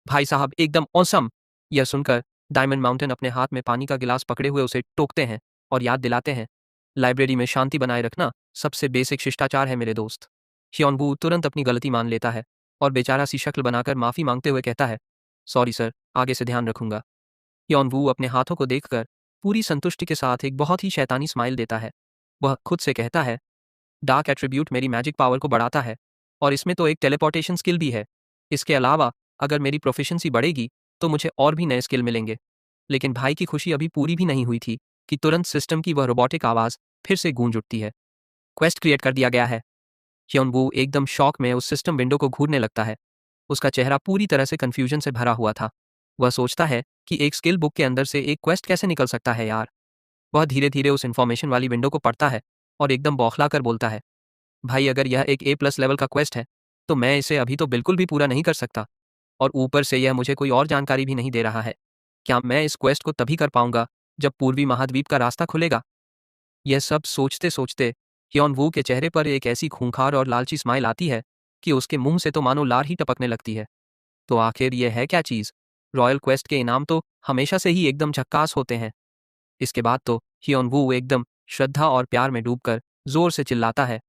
भाई साहब एकदम औसम! यह सुनकर डायमंड माउंटेन अपने हाथ में पानी का गिलास पकड़े हुए उसे टोकते हैं और याद दिलाते हैं, लाइब्रेरी में शांति बनाए रखना सबसे बेसिक शिष्टाचार है मेरे दोस्त। ह्योन वू तुरंत अपनी गलती मान लेता है और बेचारा सी शक्ल बनाकर माफी मांगते हुए कहता है, सॉरी सर, आगे से ध्यान रखूंगा। ह्योन वू अपने हाथों को देखकर पूरी संतुष्टि के साथ एक बहुत ही शैतानी स्माइल देता है। वह खुद से कहता है, डार्क एट्रीब्यूट मेरी मैजिक पावर को बढ़ाता है और इसमें तो एक टेलीपोर्टेशन स्किल भी है। इसके अलावा अगर मेरी प्रोफिशिएंसी बढ़ेगी तो मुझे और भी नए स्किल मिलेंगे। लेकिन भाई की खुशी अभी पूरी भी नहीं हुई थी कि तुरंत सिस्टम की वह रोबोटिक आवाज़ फिर से गूंज उठती है, क्वेस्ट क्रिएट कर दिया गया है। ह्योन वू एकदम शॉक में उस सिस्टम विंडो को घूरने लगता है। उसका चेहरा पूरी तरह से कंफ्यूजन से भरा हुआ था। वह सोचता है कि एक स्किल बुक के अंदर से एक क्वेस्ट कैसे निकल सकता है यार। वह धीरे धीरे उस इन्फॉर्मेशन वाली विंडो को पढ़ता है और एकदम बौखला कर बोलता है, भाई अगर यह एक A+ लेवल का क्वेस्ट है तो मैं इसे अभी तो बिल्कुल भी पूरा नहीं कर सकता, और ऊपर से यह मुझे कोई और जानकारी भी नहीं दे रहा है। क्या मैं इस क्वेस्ट को तभी कर पाऊंगा जब पूर्वी महाद्वीप का रास्ता खुलेगा? यह सब सोचते सोचते ह्योन वू के चेहरे पर एक ऐसी खूंखार और लालची स्माइल आती है कि उसके मुंह से तो मानो लार ही टपकने लगती है। तो आखिर यह है क्या चीज़? रॉयल क्वेस्ट के इनाम तो हमेशा से ही एकदम झक्कास होते हैं। इसके बाद तो ह्योन वू एकदम श्रद्धा और प्यार में डूबकर जोर से चिल्लाता है,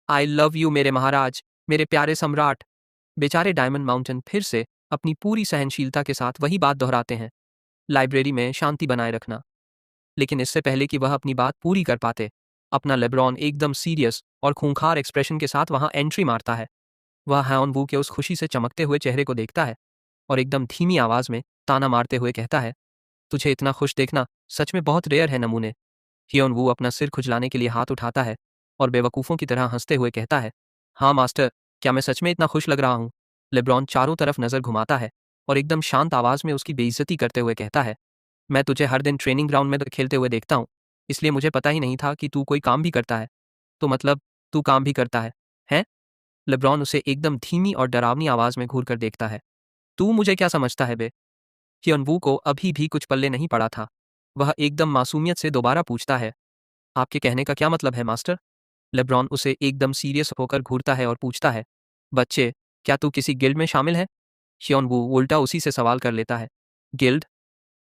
आई लव यू मेरे महाराज, मेरे प्यारे सम्राट। बेचारे डायमंड माउंटेन फिर से अपनी पूरी सहनशीलता के साथ वही बात दोहराते हैं, लाइब्रेरी में शांति बनाए रखना। लेकिन इससे पहले कि वह अपनी बात पूरी कर पाते, अपना लेब्रॉन एकदम सीरियस और खूंखार एक्सप्रेशन के साथ वहां एंट्री मारता है। वह ह्योन वू के उस खुशी से चमकते हुए चेहरे को देखता है और एकदम धीमी आवाज में ताना मारते हुए कहता है, तुझे इतना खुश देखना सच में बहुत रेयर है नमूने। ह्योन वू अपना सिर खुजलाने के लिए हाथ उठाता है और बेवकूफ़ों की तरह हंसते हुए कहता है, हाँ मास्टर, क्या मैं सच में इतना खुश लग रहा हूँ? लेब्रॉन चारों तरफ नज़र घुमाता है और एकदम शांत आवाज़ में उसकी बेइज्जती करते हुए कहता है, मैं तुझे हर दिन ट्रेनिंग ग्राउंड में खेलते हुए देखता हूँ, इसलिए मुझे पता ही नहीं था कि तू कोई काम भी करता है। तो मतलब तू काम भी करता है, हैं? लेब्रॉन उसे एकदम धीमी और डरावनी आवाज़ में घूर कर देखता है। तू मुझे क्या समझता है बे? ह्योन-वू को अभी भी कुछ पल्ले नहीं पड़ा था। वह एकदम मासूमियत से दोबारा पूछता है, आपके कहने का क्या मतलब है मास्टर? लेब्रॉन उसे एकदम सीरियस होकर घूरता है और पूछता है, बच्चे, क्या तू किसी गिल्ड में शामिल है? ह्योन-वू उल्टा उसी से सवाल कर लेता है। गिल्ड?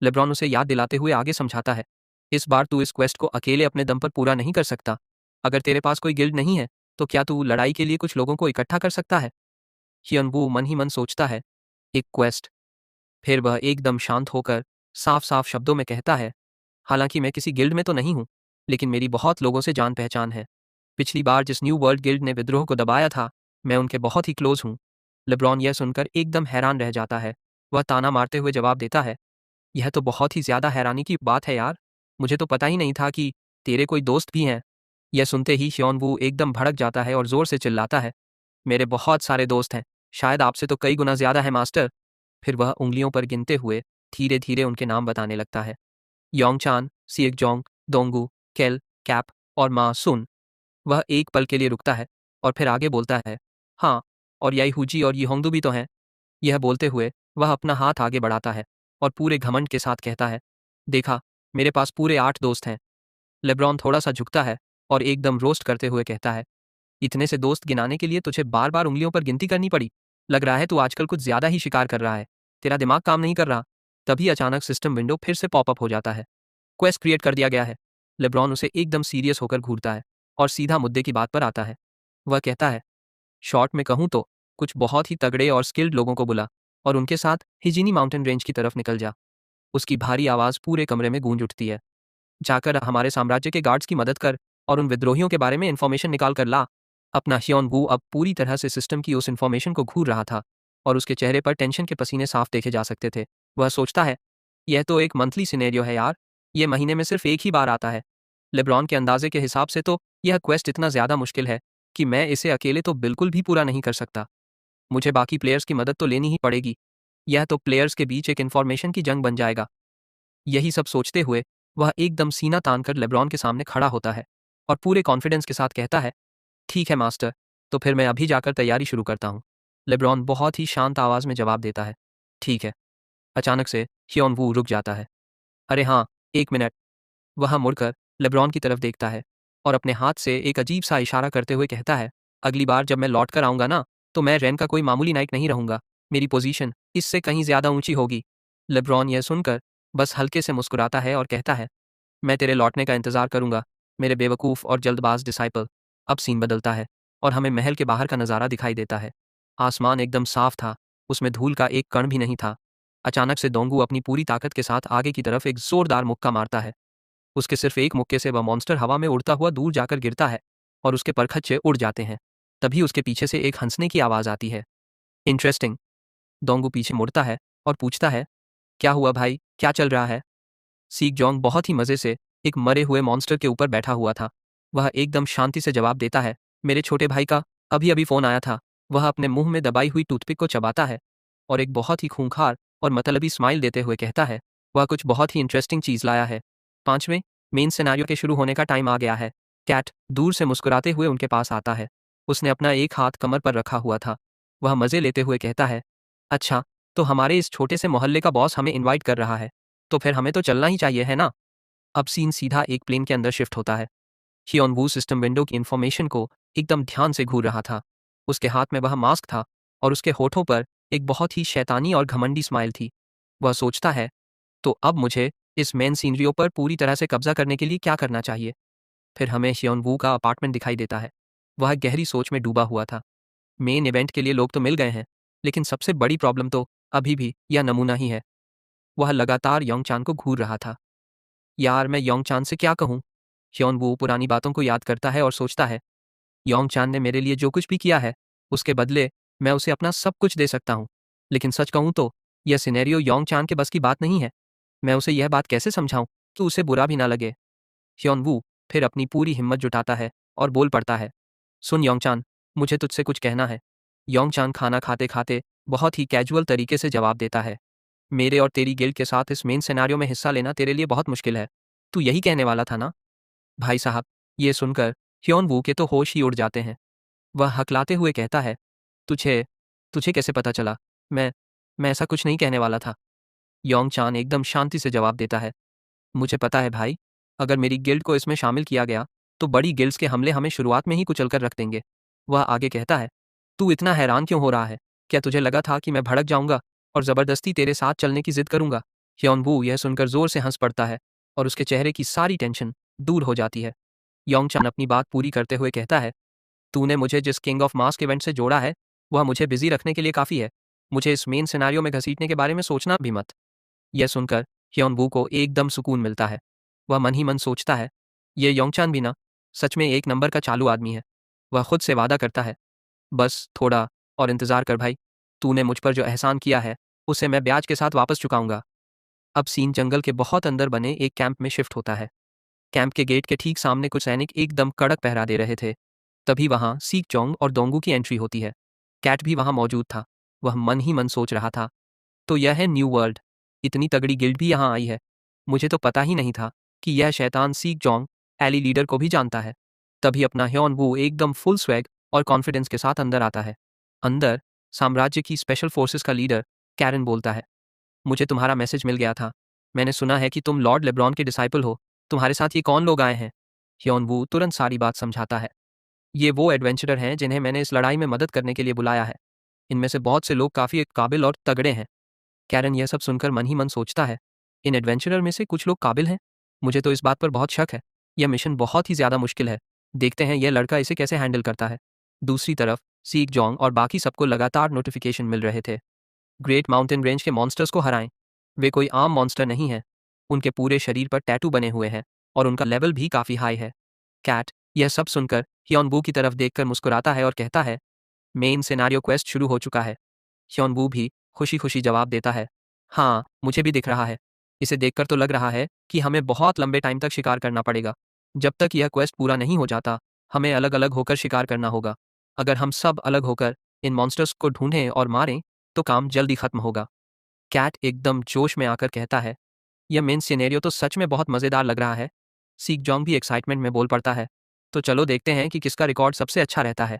लेब्रॉन उसे याद दिलाते हुए आगे समझाता है, इस बार तू इस क्वेस्ट को अकेले अपने दम पर पूरा नहीं कर सकता। अगर तेरे पास कोई गिल्ड नहीं है, तो क्या तू लड़ाई के लिए कुछ लोगों को इकट्ठा कर सकता है? ह्योन-वू मन ही मन सोचता है, एक क्वेस्ट। फिर वह एकदम शांत होकर साफ साफ शब्दों में कहता है, हालांकि मैं किसी गिल्ड में तो नहीं हूं, लेकिन मेरी बहुत लोगों से जान पहचान है। पिछली बार जिस न्यू वर्ल्ड गिल्ड ने विद्रोह को दबाया था, मैं उनके बहुत ही क्लोज हूं। लेब्रॉन यह सुनकर एकदम हैरान रह जाता है। वह ताना मारते हुए जवाब देता है, यह तो बहुत ही ज्यादा हैरानी की बात है यार, मुझे तो पता ही नहीं था कि तेरे कोई दोस्त भी हैं। यह सुनते ही ह्योन वू एकदम भड़क जाता है और जोर से चिल्लाता है, मेरे बहुत सारे दोस्त हैं, शायद आपसे तो कई गुना ज्यादा है मास्टर। फिर वह उंगलियों पर गिनते हुए धीरे धीरे उनके नाम बताने लगता है, योंगचान, सिएकजोंग, दोंगू, केल, कैप और मा सुन। वह एक पल के लिए रुकता है और फिर आगे बोलता है, हाँ, और याई हुजी और यीहोंगदू भी तो हैं। यह बोलते हुए वह अपना हाथ आगे बढ़ाता है और पूरे घमंड के साथ कहता है, देखा, मेरे पास पूरे 8 दोस्त हैं। लेब्रॉन थोड़ा सा झुकता है और एकदम रोस्ट करते हुए कहता है, इतने से दोस्त गिनाने के लिए तुझे बार बार उंगलियों पर गिनती करनी पड़ी? लग रहा है तू आजकल कुछ ज्यादा ही शिकार कर रहा है, तेरा दिमाग काम नहीं कर रहा। तभी अचानक सिस्टम विंडो फिर से पॉपअप हो जाता है। क्वेस्ट क्रिएट कर दिया गया है। लेब्रॉन उसे एकदम सीरियस होकर घूरता है और सीधा मुद्दे की बात पर आता है। वह कहता है, शॉर्ट में कहूँ तो कुछ बहुत ही तगड़े और स्किल्ड लोगों को बुला और उनके साथ हिजिनी माउंटेन रेंज की तरफ निकल जा। उसकी भारी आवाज़ पूरे कमरे में गूंज उठती है। जाकर हमारे साम्राज्य के गार्ड्स की मदद कर और उन विद्रोहियों के बारे में इन्फॉर्मेशन निकाल कर ला। अपना ह्योन वू अब पूरी तरह से सिस्टम की उस इन्फॉर्मेशन को घूर रहा था और उसके चेहरे पर टेंशन के पसीने साफ देखे जा सकते थे। वह सोचता है, यह तो एक मंथली सिनेरियो है यार, ये महीने में सिर्फ एक ही बार आता है। लेब्रॉन के अंदाजे के हिसाब से तो यह क्वेस्ट इतना ज़्यादा मुश्किल है कि मैं इसे अकेले तो बिल्कुल भी पूरा नहीं कर सकता। मुझे बाकी प्लेयर्स की मदद तो लेनी ही पड़ेगी। यह तो प्लेयर्स के बीच एक इन्फॉर्मेशन की जंग बन जाएगा। यही सब सोचते हुए वह एकदम सीना तान कर लेब्रॉन के सामने खड़ा होता है और पूरे कॉन्फिडेंस के साथ कहता है, ठीक है मास्टर, तो फिर मैं अभी जाकर तैयारी शुरू करता हूँ। लेब्रॉन बहुत ही शांत आवाज़ में जवाब देता है, ठीक है। अचानक से ह्योन वू रुक जाता है। अरे हाँ, एक मिनट। वह मुड़कर लेब्रॉन की तरफ देखता है और अपने हाथ से एक अजीब सा इशारा करते हुए कहता है, अगली बार जब मैं लौट कर आऊँगा ना, तो मैं रेन का कोई मामूली नाइट नहीं रहूँगा। मेरी पोजीशन इससे कहीं ज़्यादा ऊंची होगी। लेब्रॉन यह सुनकर बस हल्के से मुस्कुराता है और कहता है, मैं तेरे लौटने का इंतजार करूंगा, मेरे बेवकूफ़ और जल्दबाज डिसाइपल। अब सीन बदलता है और हमें महल के बाहर का नज़ारा दिखाई देता है। आसमान एकदम साफ था, उसमें धूल का एक कण भी नहीं था। अचानक से दोंगू अपनी पूरी ताकत के साथ आगे की तरफ एक जोरदार मुक्का मारता है। उसके सिर्फ एक मुक्के से वह मॉन्स्टर हवा में उड़ता हुआ दूर जाकर गिरता है और उसके परखच्चे उड़ जाते हैं। तभी उसके पीछे से एक हंसने की आवाज़ आती है। इंटरेस्टिंग। दोंगू पीछे मुड़ता है और पूछता है, क्या हुआ भाई, क्या चल रहा है? सीक जोंग बहुत ही मज़े से एक मरे हुए मॉन्स्टर के ऊपर बैठा हुआ था। वह एकदम शांति से जवाब देता है, मेरे छोटे भाई का अभी अभी फ़ोन आया था। वह अपने मुंह में दबाई हुई टूथपिक को चबाता है और एक बहुत ही खूंखार और मतलबी स्माइल देते हुए कहता है, वह कुछ बहुत ही इंटरेस्टिंग चीज़ लाया है। 5वें मेन सिनेरियो के शुरू होने का टाइम आ गया है। कैट दूर से मुस्कुराते हुए उनके पास आता है। उसने अपना एक हाथ कमर पर रखा हुआ था। वह मज़े लेते हुए कहता है, अच्छा, तो हमारे इस छोटे से मोहल्ले का बॉस हमें इनवाइट कर रहा है, तो फिर हमें तो चलना ही चाहिए, है ना? अब सीन सीधा एक प्लेन के अंदर शिफ्ट होता है। हियोन वू सिस्टम विंडो की इन्फॉर्मेशन को एकदम ध्यान से घूर रहा था। उसके हाथ में वह मास्क था और उसके होठों पर एक बहुत ही शैतानी और घमंडी स्माइल थी। वह सोचता है, तो अब मुझे इस मेन सीनरियो पर पूरी तरह से कब्जा करने के लिए क्या करना चाहिए? फिर हमें हियोन वू का अपार्टमेंट दिखाई देता है। वह गहरी सोच में डूबा हुआ था। मेन इवेंट के लिए लोग तो मिल गए हैं, लेकिन सबसे बड़ी प्रॉब्लम तो अभी भी यह नमूना ही है। वह लगातार योंगचान को घूर रहा था। यार, मैं योंगचान से क्या कहूँ? ह्योन वू पुरानी बातों को याद करता है और सोचता है, योंगचान ने मेरे लिए जो कुछ भी किया है, उसके बदले मैं उसे अपना सब कुछ दे सकता हूँ। लेकिन सच कहूँ तो यह सिनेरियो योंगचान के बस की बात नहीं है। मैं उसे यह बात कैसे समझाऊँ कि उसे बुरा भी ना लगे? ह्योन वू फिर अपनी पूरी हिम्मत जुटाता है और बोल पड़ता है, सुन योंगचान, मुझे तुझसे कुछ कहना है। योंगचान खाना खाते खाते बहुत ही कैजुअल तरीके से जवाब देता है, मेरे और तेरी गिल्ड के साथ इस मेन सिनेरियो में हिस्सा लेना तेरे लिए बहुत मुश्किल है। तू यही कहने वाला था ना? भाई साहब, ये सुनकर ह्योन वू के तो होश ही उड़ जाते हैं। वह हकलाते हुए कहता है, तुझे तुझे कैसे पता चला? मैं मैं ऐसा कुछ नहीं कहने वाला था। योंग चान एकदम शांति से जवाब देता है, मुझे पता है भाई, अगर मेरी गिल्ड को इसमें शामिल किया गया तो बड़ी गिल्ड्स के हमले हमें शुरुआत में ही कुचल कर रख देंगे। वह आगे कहता है, तू इतना हैरान क्यों हो रहा है? क्या तुझे लगा था कि मैं भड़क जाऊंगा और ज़बरदस्ती तेरे साथ चलने की जिद करूंगा? ह्योन वू यह सुनकर जोर से हंस पड़ता है और उसके चेहरे की सारी टेंशन दूर हो जाती है। योंगचान अपनी बात पूरी करते हुए कहता है, तूने मुझे जिस किंग ऑफ मास्क इवेंट से जोड़ा है, वह मुझे बिजी रखने के लिए काफ़ी है। मुझे इस मेन सिनेरियो में घसीटने के बारे में सोचना भी मत। यह सुनकर ह्योन वू को एकदम सुकून मिलता है। वह मन ही मन सोचता है, ये योंगचान भी ना सच में एक नंबर का चालू आदमी है। वह खुद से वादा करता है, बस थोड़ा और इंतज़ार कर भाई, तूने मुझ पर जो एहसान किया है, उसे मैं ब्याज के साथ वापस चुकाऊंगा। अब सीन जंगल के बहुत अंदर बने एक कैंप में शिफ्ट होता है। कैंप के गेट के ठीक सामने कुछ सैनिक एकदम कड़क पहरा दे रहे थे। तभी वहां सीक चोंग और दोंगू की एंट्री होती है। कैट भी वहां मौजूद था। वह मन ही मन सोच रहा था, तो यह है न्यू वर्ल्ड, इतनी तगड़ी गिल्ड भी यहाँ आई है। मुझे तो पता ही नहीं था कि यह शैतान सीक जोंग एली लीडर को भी जानता है। तभी अपना ह्योन वू एकदम फुल स्वैग और कॉन्फिडेंस के साथ अंदर आता है। अंदर साम्राज्य की स्पेशल फोर्सेस का लीडर कैरन बोलता है, मुझे तुम्हारा मैसेज मिल गया था। मैंने सुना है कि तुम लॉर्ड लेब्रॉन के डिसाइपल हो। तुम्हारे साथ ये कौन लोग आए हैं? ह्योन वू तुरंत सारी बात समझाता है। ये वो एडवेंचरर हैं जिन्हें मैंने इस लड़ाई में मदद करने के लिए बुलाया है। इनमें से बहुत से लोग काफ़ी काबिल और तगड़े हैं। कैरन यह सब सुनकर मन ही मन सोचता है, इन एडवेंचरर में से कुछ लोग काबिल हैं? मुझे तो इस बात पर बहुत शक है। यह मिशन बहुत ही ज़्यादा मुश्किल है। देखते हैं यह लड़का इसे कैसे हैंडल करता है। दूसरी तरफ सीक जोंग और बाकी सबको लगातार नोटिफिकेशन मिल रहे थे, ग्रेट माउंटेन रेंज के मॉन्स्टर्स को हराएं। वे कोई आम मॉन्स्टर नहीं है। उनके पूरे शरीर पर टैटू बने हुए हैं और उनका लेवल भी काफ़ी हाई है। कैट यह सब सुनकर ह्योनबू की तरफ देखकर मुस्कुराता है और कहता है, मेन सिनेरियो क्वेस्ट शुरू हो चुका है। ह्योनबू भी खुशी खुशी जवाब देता है, हाँ, मुझे भी दिख रहा है। इसे देखकर तो लग रहा है कि हमें बहुत लंबे टाइम तक शिकार करना पड़ेगा। जब तक यह क्वेस्ट पूरा नहीं हो जाता, हमें अलग अलग होकर शिकार करना होगा। अगर हम सब अलग होकर इन मॉन्स्टर्स को ढूंढें और मारें, तो काम जल्दी खत्म होगा। कैट एकदम जोश में आकर कहता है, यह मेन सिनेरियो तो सच में बहुत मज़ेदार लग रहा है। सीक जोंग भी एक्साइटमेंट में बोल पड़ता है, तो चलो देखते हैं कि किसका रिकॉर्ड सबसे अच्छा रहता है।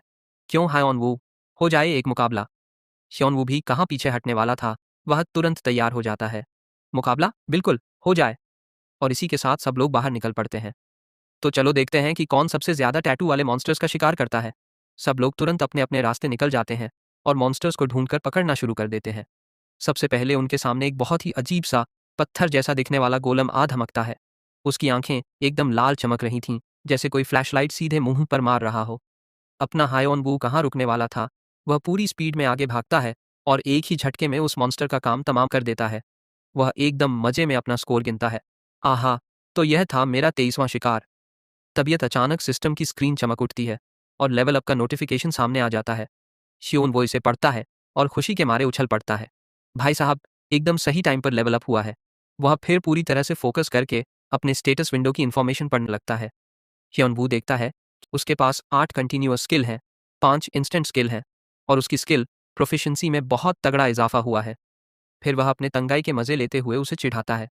क्यों हाय ऑन वू, हो जाए एक मुकाबला। ह्योन वू भी कहाँ पीछे हटने वाला था, वह तुरंत तैयार हो जाता है। मुकाबला बिल्कुल हो जाए। और इसी के साथ सब लोग बाहर निकल पड़ते हैं। तो चलो देखते हैं कि कौन सबसे ज्यादा टैटू वाले मॉन्स्टर्स का शिकार करता है। सब लोग तुरंत अपने अपने रास्ते निकल जाते हैं और मॉन्स्टर्स को ढूंढकर पकड़ना शुरू कर देते हैं। सबसे पहले उनके सामने एक बहुत ही अजीब सा पत्थर जैसा दिखने वाला गोलम आ धमकता है। उसकी आंखें एकदम लाल चमक रही थीं, जैसे कोई फ्लैशलाइट सीधे मुंह पर मार रहा हो। अपना हायोन वू कहाँ रुकने वाला था, वह पूरी स्पीड में आगे भागता है और एक ही झटके में उस मॉन्स्टर का काम तमाम कर देता है। वह एकदम मजे में अपना स्कोर गिनता है। आहा, तो यह था मेरा 23वां शिकार। तबीयत अचानक सिस्टम की स्क्रीन चमक उठती है और लेवल अप का नोटिफिकेशन सामने आ जाता है। श्योन वो इसे पढ़ता है और खुशी के मारे उछल पड़ता है। भाई साहब, एकदम सही टाइम पर लेवल अप हुआ है। वह फिर पूरी तरह से फोकस करके अपने स्टेटस विंडो की इन्फॉर्मेशन पढ़ने लगता है। ह्योन वू देखता है, उसके पास 8 कंटिन्यूअस स्किल हैं। 5 इंस्टेंट स्किल है और उसकी स्किल प्रोफिशिएंसी में बहुत तगड़ा इजाफा हुआ है। फिर वह अपने तंगाई के मजे लेते हुए उसे चिढ़ाता है,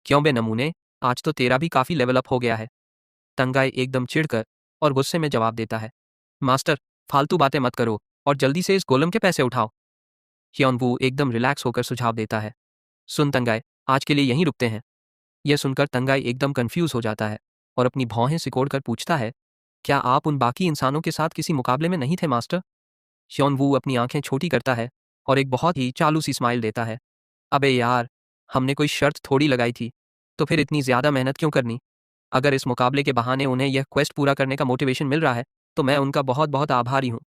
क्यों बे नमूने, आज तो तेरा भी काफी लेवल अप हो गया है। तंगाई एकदम चिढ़कर और गुस्से में जवाब देता है, मास्टर फालतू बातें मत करो और जल्दी से इस गोलम के पैसे उठाओ। ह्योनवू एकदम रिलैक्स होकर सुझाव देता है, सुन तंगाई, आज के लिए यहीं रुकते हैं। यह सुनकर तंगाई एकदम कंफ्यूज हो जाता है और अपनी भौहें सिकोड़कर पूछता है, क्या आप उन बाकी इंसानों के साथ किसी मुकाबले में नहीं थे मास्टर? ह्योनवू अपनी आंखें छोटी करता है और एक बहुत ही चालू सी स्माइल देता है, अबे यार, हमने कोई शर्त थोड़ी लगाई थी, तो फिर इतनी ज्यादा मेहनत क्यों करनी? अगर इस मुकाबले के बहाने उन्हें यह क्वेस्ट पूरा करने का मोटिवेशन मिल रहा है तो मैं उनका बहुत बहुत आभारी हूँ।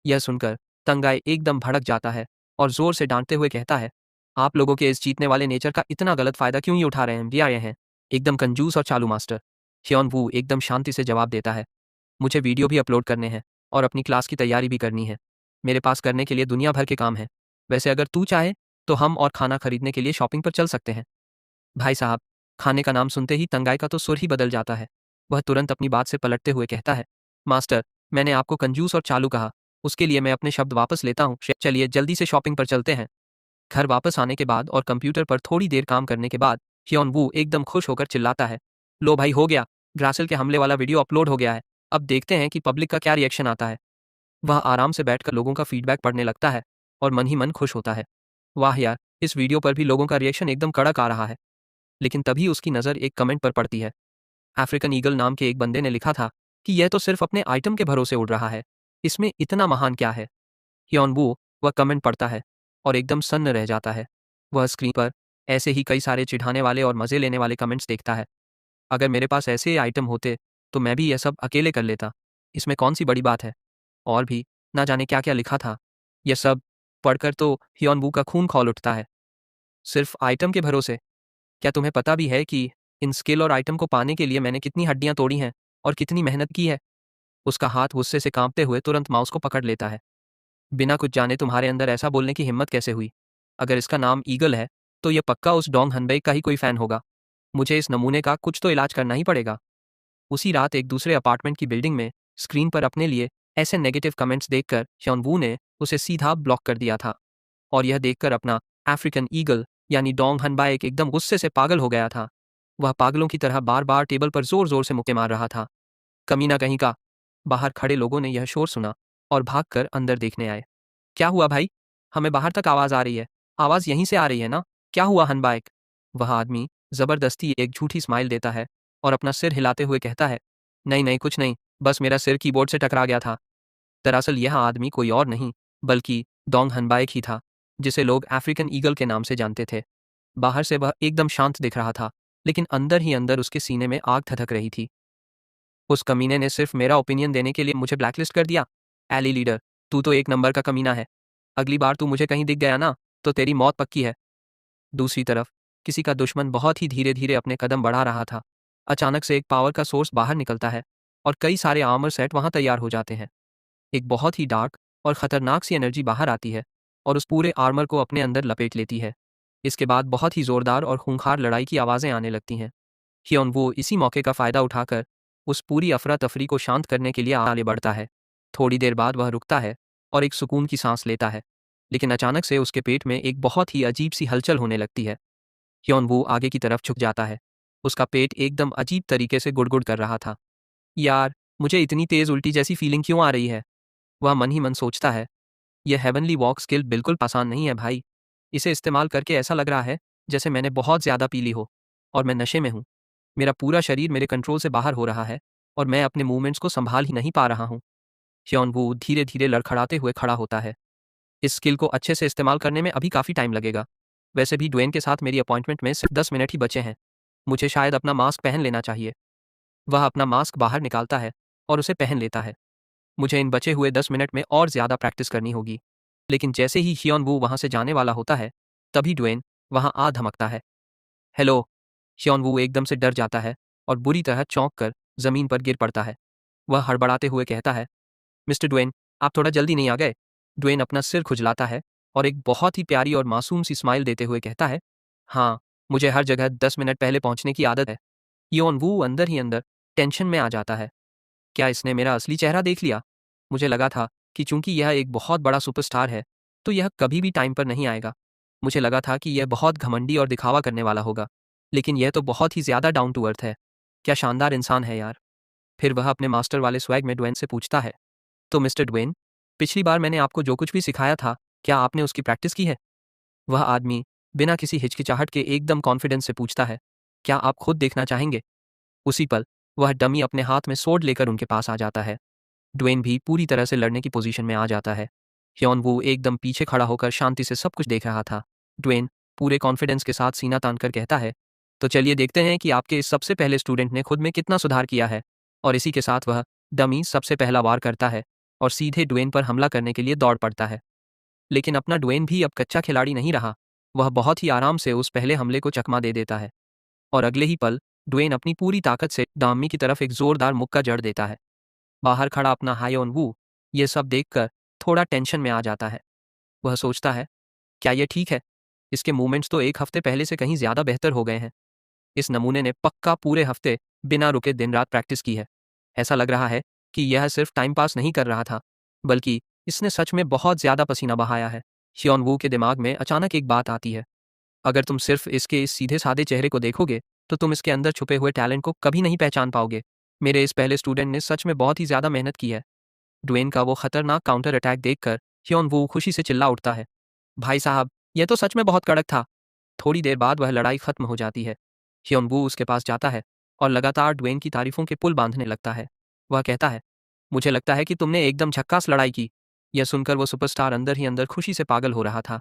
यह सुनकर तंगाई एकदम भड़क जाता है और जोर से डांटते हुए कहता है, आप लोगों के इस जीतने वाले नेचर का इतना गलत फायदा क्यों ही उठा रहे हैं? भी आए हैं एकदम कंजूस और चालू मास्टर। ह्योन वू एकदम शांति से जवाब देता है, मुझे वीडियो भी अपलोड करने हैं और अपनी क्लास की तैयारी भी करनी है। मेरे पास करने के लिए दुनिया भर के काम है। वैसे अगर तू चाहे तो हम और खाना खरीदने के लिए शॉपिंग पर चल सकते हैं। भाई साहब, खाने का नाम सुनते ही तंगाई का तो सुर ही बदल जाता है। वह तुरंत अपनी बात से पलटते हुए कहता है, मास्टर, मैंने आपको कंजूस और चालू कहा, उसके लिए मैं अपने शब्द वापस लेता हूँ। चलिए जल्दी से शॉपिंग पर चलते हैं। घर वापस आने के बाद और कंप्यूटर पर थोड़ी देर काम करने के बाद ह्योन वू एकदम खुश होकर चिल्लाता है, लो भाई हो गया, ग्रासेल के हमले वाला वीडियो अपलोड हो गया है। अब देखते हैं कि पब्लिक का क्या रिएक्शन आता है। वह आराम से बैठकर लोगों का फीडबैक पढ़ने लगता है और मन ही मन खुश होता है, वाह यार, इस वीडियो पर भी लोगों का रिएक्शन एकदम कड़क आ रहा है। लेकिन तभी उसकी नज़र एक कमेंट पर पड़ती है। अफ्रीकन ईगल नाम के एक बंदे ने लिखा था कि यह तो सिर्फ अपने आइटम के भरोसे उड़ रहा है, इसमें इतना महान क्या है? ह्योन वू वह कमेंट पढ़ता है और एकदम सन्न रह जाता है। वह स्क्रीन पर ऐसे ही कई सारे चिढ़ाने वाले और मज़े लेने वाले कमेंट्स देखता है। अगर मेरे पास ऐसे आइटम होते तो मैं भी यह सब अकेले कर लेता, इसमें कौन सी बड़ी बात है? और भी ना जाने क्या क्या लिखा था। यह सब पढ़कर तो ह्योन वू का खून खौल उठता है। सिर्फ आइटम के भरोसे? क्या तुम्हें पता भी है कि इन स्किल और आइटम को पाने के लिए मैंने कितनी हड्डियां तोड़ी हैं और कितनी मेहनत की है? उसका हाथ गुस्से से कांपते हुए तुरंत माउस को पकड़ लेता है। बिना कुछ जाने तुम्हारे अंदर ऐसा बोलने की हिम्मत कैसे हुई? अगर इसका नाम ईगल है तो यह पक्का उस डोंग हनबेई का ही कोई फैन होगा। मुझे इस नमूने का कुछ तो इलाज करना ही पड़ेगा। उसी रात एक दूसरे अपार्टमेंट की बिल्डिंग में स्क्रीन पर अपने लिए ऐसे नेगेटिव कमेंट्स देखकर ह्योन वू ने उसे सीधा ब्लॉक कर दिया था और यह देखकर अपना अफ्रीकन ईगल यानी डोंग हनबाएक एकदम गुस्से से पागल हो गया था। वह पागलों की तरह बार बार टेबल पर जोर जोर से मुक्के मार रहा था। कमीना कहीं का। बाहर खड़े लोगों ने यह शोर सुना और भागकर अंदर देखने आए। क्या हुआ भाई? हमें बाहर तक आवाज आ रही है। आवाज यहीं से आ रही है ना? क्या हुआ हनबाएक? वह आदमी जबरदस्ती एक झूठी स्माइल देता है और अपना सिर हिलाते हुए कहता है, नहीं नहीं कुछ नहीं, बस मेरा सिर कीबोर्ड से टकरा गया था। दरअसल यह आदमी कोई और नहीं बल्कि डोंग हनबाएक ही था, जिसे लोग अफ्रीकन ईगल के नाम से जानते थे। बाहर से वह एकदम शांत दिख रहा था, लेकिन अंदर ही अंदर उसके सीने में आग धधक रही थी। उस कमीने ने सिर्फ मेरा ओपिनियन देने के लिए मुझे ब्लैकलिस्ट कर दिया। एली लीडर, तू तो एक नंबर का कमीना है। अगली बार तू मुझे कहीं दिख गया ना तो तेरी मौत पक्की है। दूसरी तरफ किसी का दुश्मन बहुत ही धीरे धीरे अपने कदम बढ़ा रहा था। अचानक से एक पावर का सोर्स बाहर निकलता है और कई सारे आर्मर सेट वहां तैयार हो जाते हैं। एक बहुत ही डार्क और खतरनाक सी एनर्जी बाहर आती है और उस पूरे आर्मर को अपने अंदर लपेट लेती है। इसके बाद बहुत ही जोरदार और खूंखार लड़ाई की आवाज़ें आने लगती हैं। ह्योन वो इसी मौके का फ़ायदा उठाकर उस पूरी अफरा तफरी को शांत करने के लिए आगे बढ़ता है। थोड़ी देर बाद वह रुकता है और एक सुकून की सांस लेता है, लेकिन अचानक से उसके पेट में एक बहुत ही अजीब सी हलचल होने लगती है। ह्योन वो आगे की तरफ झुक जाता है। उसका पेट एकदम अजीब तरीके से गुड़गुड़ कर रहा था। यार, मुझे इतनी तेज़ उल्टी जैसी फीलिंग क्यों आ रही है? वह मन ही मन सोचता है। यह हेवनली वॉक स्किल बिल्कुल आसान नहीं है भाई। इसे इस्तेमाल करके ऐसा लग रहा है जैसे मैंने बहुत ज़्यादा पी ली हो और मैं नशे में हूँ। मेरा पूरा शरीर मेरे कंट्रोल से बाहर हो रहा है और मैं अपने मूवमेंट्स को संभाल ही नहीं पा रहा हूँ। ह्योन वू धीरे धीरे लड़खड़ाते हुए खड़ा होता है। इस स्किल को अच्छे से इस्तेमाल करने में अभी काफ़ी टाइम लगेगा। वैसे भी ड्वेन के साथ मेरी अपॉइंटमेंट में सिर्फ 10 मिनट ही बचे हैं। मुझे शायद अपना मास्क पहन लेना चाहिए। वह अपना मास्क बाहर निकालता है और उसे पहन लेता है। मुझे इन बचे हुए 10 मिनट में और ज़्यादा प्रैक्टिस करनी होगी। लेकिन जैसे ही ह्योन वू वहाँ से जाने वाला होता है, तभी ड्वेन वहाँ आ धमकता है। हेलो! ह्योन वू एकदम से डर जाता है और बुरी तरह चौंक कर ज़मीन पर गिर पड़ता है। वह हड़बड़ाते हुए कहता है, मिस्टर ड्वेन, आप थोड़ा जल्दी नहीं आ गए? ड्वेन अपना सिर खुजलाता है और एक बहुत ही प्यारी और मासूम सी स्माइल देते हुए कहता है, हाँ, मुझे हर जगह 10 मिनट पहले पहुंचने की आदत है। ह्योन वू अंदर ही अंदर टेंशन में आ जाता है। क्या इसने मेरा असली चेहरा देख लिया? मुझे लगा था कि चूंकि यह एक बहुत बड़ा सुपरस्टार है तो यह कभी भी टाइम पर नहीं आएगा। मुझे लगा था कि यह बहुत घमंडी और दिखावा करने वाला होगा, लेकिन यह तो बहुत ही ज़्यादा डाउन टू अर्थ है। क्या शानदार इंसान है यार। फिर वह अपने मास्टर वाले स्वैग में ड्वेन से पूछता है, तो मिस्टर ड्वेन, पिछली बार मैंने आपको जो कुछ भी सिखाया था, क्या आपने उसकी प्रैक्टिस की है? वह आदमी बिना किसी हिचकिचाहट के एकदम कॉन्फिडेंस से पूछता है, क्या आप खुद देखना चाहेंगे? उसी पल वह डमी अपने हाथ में सोर्ड लेकर उनके पास आ जाता है। ड्वेन भी पूरी तरह से लड़ने की पोजीशन में आ जाता है। ह्योन वू एकदम पीछे खड़ा होकर शांति से सब कुछ देख रहा था। ड्वेन पूरे कॉन्फिडेंस के साथ सीना तानकर कहता है, तो चलिए देखते हैं कि आपके इस सबसे पहले स्टूडेंट ने खुद में कितना सुधार किया है। और इसी के साथ वह डमी सबसे पहला वार करता है और सीधे ड्वेन पर हमला करने के लिए दौड़ पड़ता है। लेकिन अपना ड्वेन भी अब कच्चा खिलाड़ी नहीं रहा। वह बहुत ही आराम से उस पहले हमले को चकमा दे देता है और अगले ही पल ड्वेन अपनी पूरी ताकत से डामी की तरफ एक जोरदार मुक्का जड़ देता है। बाहर खड़ा अपना हायोन वू ये सब देखकर थोड़ा टेंशन में आ जाता है। वह सोचता है, क्या यह ठीक है? इसके मूवमेंट्स तो एक हफ्ते पहले से कहीं ज़्यादा बेहतर हो गए हैं। इस नमूने ने पक्का पूरे हफ्ते बिना रुके दिन रात प्रैक्टिस की है। ऐसा लग रहा है कि यह सिर्फ टाइम पास नहीं कर रहा था, बल्कि इसने सच में बहुत ज़्यादा पसीना बहाया है। ह्योन वू के दिमाग में अचानक एक बात आती है, अगर तुम सिर्फ इसके इस सीधे साधे चेहरे को देखोगे तो तुम इसके अंदर छुपे हुए टैलेंट को कभी नहीं पहचान पाओगे। मेरे इस पहले स्टूडेंट ने सच में बहुत ही ज़्यादा मेहनत की है। ड्वेन का वो खतरनाक काउंटर अटैक देखकर ह्योन वू खुशी से चिल्ला उठता है, भाई साहब, यह तो सच में बहुत कड़क था। थोड़ी देर बाद वह लड़ाई खत्म हो जाती है। ह्योन वू उसके पास जाता है और लगातार ड्वेन की तारीफों के पुल बांधने लगता है। वह कहता है, मुझे लगता है कि तुमने एकदम झक्कास लड़ाई की। यह सुनकर वो सुपरस्टार अंदर ही अंदर खुशी से पागल हो रहा था।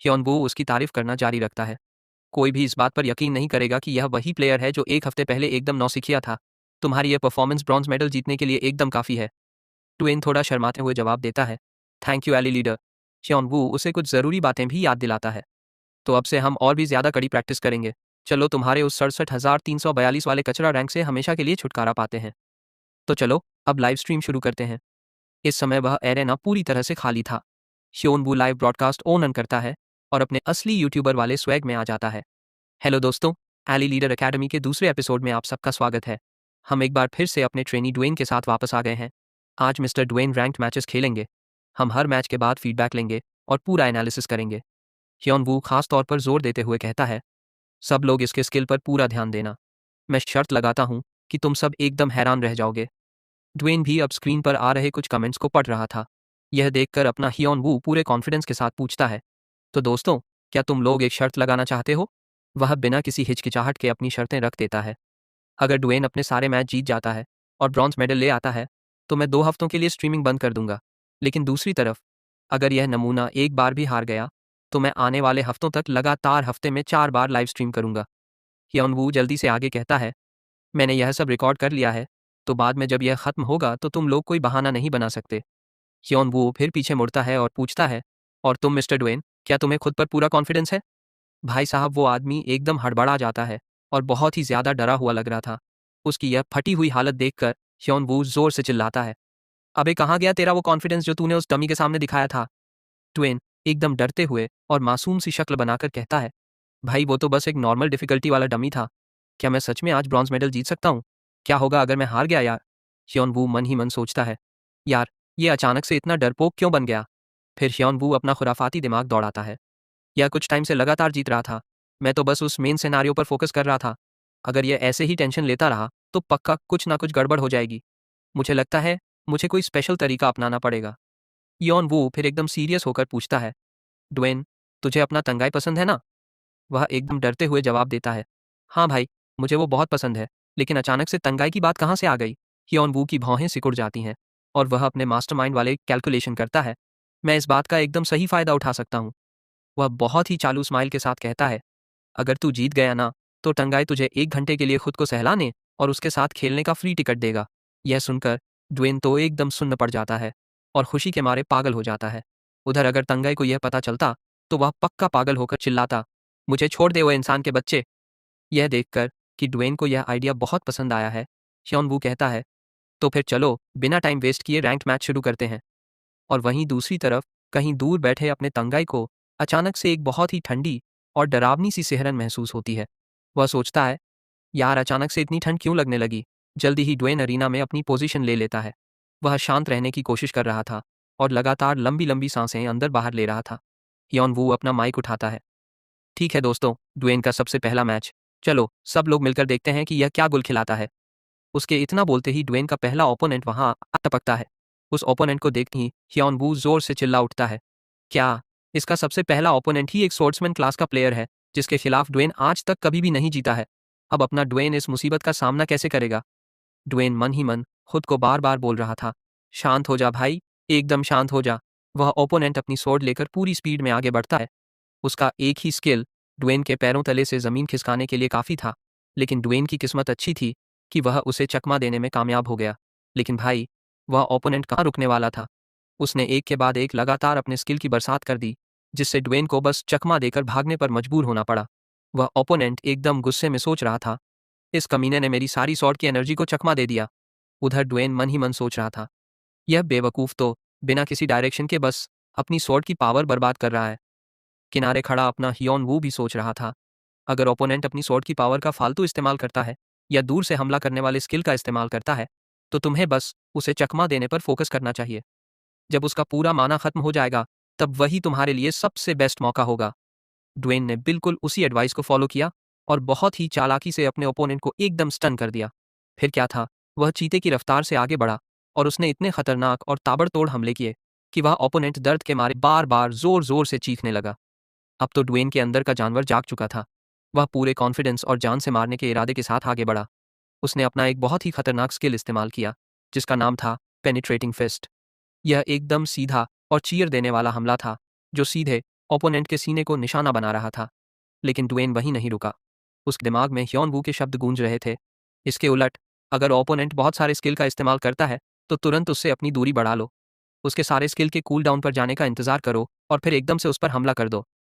ह्योन वू उसकी तारीफ करना जारी रखता है। कोई भी इस बात पर यकीन नहीं करेगा कि यह वही प्लेयर है जो एक हफ्ते पहले एकदम नौसिखिया था। तुम्हारी यह परफॉर्मेंस ब्रॉन्ज मेडल जीतने के लिए एकदम काफ़ी है। ट्वेन थोड़ा शर्माते हुए जवाब देता है, thank you Ellie leader. Hyun Woo उसे कुछ ज़रूरी बातें भी याद दिलाता है। तो अब से हम और भी ज़्यादा कड़ी प्रैक्टिस करेंगे। चलो तुम्हारे उस 67,342 वाले कचरा रैंक से हमेशा के लिए छुटकारा पाते हैं। तो चलो अब लाइव स्ट्रीम शुरू करते हैं। इस समय वह एरेना पूरी तरह से खाली था। Hyun Woo live broadcast on करता है और अपने असली यूट्यूबर वाले स्वैग में आ जाता है। हेलो दोस्तों, एली लीडर एकेडमी के दूसरे एपिसोड में आप सबका स्वागत है। हम एक बार फिर से अपने ट्रेनी ड्वेन के साथ वापस आ गए हैं। आज मिस्टर ड्वेन रैंक्ड मैचेस खेलेंगे। हम हर मैच के बाद फीडबैक लेंगे और पूरा एनालिसिस करेंगे। ह्योन वू खास तौर पर जोर देते हुए कहता है, सब लोग इसके स्किल पर पूरा ध्यान देना। मैं शर्त लगाता हूँ कि तुम सब एकदम हैरान रह जाओगे। ड्वेन भी अब स्क्रीन पर आ रहे कुछ कमेंट्स को पढ़ रहा था। यह देखकर अपना ह्योन वू पूरे कॉन्फिडेंस के साथ पूछता है, तो दोस्तों, क्या तुम लोग एक शर्त लगाना चाहते हो? वह बिना किसी हिचकिचाहट के अपनी शर्तें रख देता है। अगर ड्वेन अपने सारे मैच जीत जाता है और ब्रॉन्ज मेडल ले आता है तो मैं 2 हफ्तों के लिए स्ट्रीमिंग बंद कर दूंगा। लेकिन दूसरी तरफ अगर यह नमूना एक बार भी हार गया तो मैं आने वाले हफ्तों तक लगातार हफ्ते में 4 बार लाइव स्ट्रीम करूंगा। ह्योन वू जल्दी से आगे कहता है, मैंने यह सब रिकॉर्ड कर लिया है, तो बाद में जब यह खत्म होगा तो तुम लोग कोई बहाना नहीं बना सकते। ह्योन वू फिर पीछे मुड़ता है और पूछता है, और तुम मिस्टर ड्वेन, क्या तुम्हें खुद पर पूरा कॉन्फिडेंस है? भाई साहब, वो आदमी एकदम हड़बड़ा जाता है और बहुत ही ज्यादा डरा हुआ लग रहा था। उसकी यह फटी हुई हालत देखकर ह्योन वू जोर से चिल्लाता है, अबे कहाँ गया तेरा वो कॉन्फिडेंस जो तूने उस डमी के सामने दिखाया था? ट्वेन एकदम डरते हुए और मासूम सी शक्ल बनाकर कहता है, भाई वो तो बस एक नॉर्मल डिफिकल्टी वाला डमी था। क्या मैं सच में आज ब्रॉन्ज मेडल जीत सकता हूँ? क्या होगा अगर मैं हार गया यार? ह्योन वू मन ही मन सोचता है, यार ये अचानक से इतना डरपोक क्यों बन गया? फिर ह्योन वू अपना खुराफाती दिमाग दौड़ाता है, यह कुछ टाइम से लगातार जीत रहा था। मैं तो बस उस मेन सिनेरियो पर फोकस कर रहा था। अगर यह ऐसे ही टेंशन लेता रहा तो पक्का कुछ ना कुछ गड़बड़ हो जाएगी। मुझे लगता है मुझे कोई स्पेशल तरीका अपनाना पड़ेगा। यॉन वू फिर एकदम सीरियस होकर पूछता है, ड्वेन, तुझे अपना तंगाई पसंद है ना? वह एकदम डरते हुए जवाब देता है, हाँ भाई, मुझे वो बहुत पसंद है, लेकिन अचानक से तंगाई की बात कहाँ से आ गई? ह्योन वू की भौहें सिकुड़ जाती हैं और वह अपने मास्टरमाइंड वाले कैलकुलेशन करता है, मैं इस बात का एकदम सही फायदा उठा सकता हूँ। वह बहुत ही चालू स्माइल के साथ कहता है, अगर तू जीत गया ना तो टंगाई तुझे 1 घंटे के लिए खुद को सहलाने और उसके साथ खेलने का फ्री टिकट देगा। यह सुनकर ड्वेन तो एकदम सुन्न पड़ जाता है और खुशी के मारे पागल हो जाता है। उधर अगर तंगाई को यह पता चलता तो वह पक्का पागल होकर चिल्लाता, मुझे छोड़ दे वो इंसान के बच्चे। यह देखकर कि ड्वेन को यह आइडिया बहुत पसंद आया है, ह्योन वू कहता है, तो फिर चलो बिना टाइम वेस्ट किए रैंक्ड मैच शुरू करते हैं। और वहीं दूसरी तरफ कहीं दूर बैठे अपने तंगाई को अचानक से एक बहुत ही ठंडी और डरावनी सी सिहरन महसूस होती है। वह सोचता है, यार अचानक से इतनी ठंड क्यों लगने लगी? जल्दी ही ड्वेन अरीना में अपनी पोजीशन ले लेता है। वह शांत रहने की कोशिश कर रहा था और लगातार लंबी लंबी सांसें अंदर बाहर ले रहा था। हियॉन वू अपना माइक उठाता है। ठीक है दोस्तों, ड्वेन का सबसे पहला मैच, चलो सब लोग मिलकर देखते हैं कि यह क्या गुल खिलाता है। उसके इतना बोलते ही ड्वेन का पहला ओपोनेंट वहां टपकता है। उस ओपोनेंट को देखते ही हियॉन वू जोर से चिल्ला उठता है, क्या इसका सबसे पहला ओपोनेंट ही एक स्पोर्ट्समैन क्लास का प्लेयर है जिसके खिलाफ ड्वेन आज तक कभी भी नहीं जीता है। अब अपना ड्वेन इस मुसीबत का सामना कैसे करेगा। ड्वेन मन ही मन खुद को बार बार बोल रहा था, शांत हो जा भाई, एकदम शांत हो जा। वह ओपोनेंट अपनी स्वॉर्ड लेकर पूरी स्पीड में आगे बढ़ता है। उसका एक ही स्किल ड्वेन के पैरों तले से जमीन खिसकाने के लिए काफ़ी था, लेकिन ड्वेन की किस्मत अच्छी थी कि वह उसे चकमा देने में कामयाब हो गया। लेकिन भाई, वह ओपोनेंट कहाँ रुकने वाला था। उसने एक के बाद एक लगातार अपने स्किल की बरसात कर दी, जिससे ड्वेन को बस चकमा देकर भागने पर मजबूर होना पड़ा। वह ओपोनेंट एकदम गुस्से में सोच रहा था, इस कमीने ने मेरी सारी स्वॉर्ड की एनर्जी को चकमा दे दिया। उधर ड्वेन मन ही मन सोच रहा था, यह बेवकूफ़ तो बिना किसी डायरेक्शन के बस अपनी स्वॉर्ड की पावर बर्बाद कर रहा है। किनारे खड़ा अपना हियॉन वू भी सोच रहा था, अगर ओपोनेंट अपनी स्वॉर्ड की पावर का फालतू इस्तेमाल करता है या दूर से हमला करने वाले स्किल का इस्तेमाल करता है, तो तुम्हें बस उसे चकमा देने पर फोकस करना चाहिए। जब उसका पूरा माना खत्म हो जाएगा, तब वही तुम्हारे लिए सबसे बेस्ट मौका होगा। ड्वेन ने बिल्कुल उसी एडवाइस को फॉलो किया और बहुत ही चालाकी से अपने ओपोनेंट को एकदम स्टन कर दिया। फिर क्या था, वह चीते की रफ्तार से आगे बढ़ा और उसने इतने खतरनाक और ताबड़तोड़ हमले किए कि वह ओपोनेंट दर्द के मारे बार बार जोर जोर से चीखने लगा। अब तो ड्वेन के अंदर का जानवर जाग चुका था। वह पूरे कॉन्फिडेंस और जान से मारने के इरादे के साथ आगे बढ़ा। उसने अपना एक बहुत ही खतरनाक स्किल इस्तेमाल किया, जिसका नाम था पेनिट्रेटिंग फिस्ट। यह एकदम सीधा और चीयर देने वाला हमला था, जो सीधे ओपोनेंट के सीने को निशाना बना रहा था। लेकिन ड्वेन वहीं नहीं रुका। उसके दिमाग में ह्योन वू के शब्द गूंज रहे थे, इसके उलट, अगर ओपोनेंट बहुत सारे स्किल का इस्तेमाल करता है तो तुरंत उससे अपनी दूरी बढ़ा लो। उसके सारे स्किल के कूल डाउन पर जाने का इंतजार करो और फिर एकदम से उस पर हमला कर दो।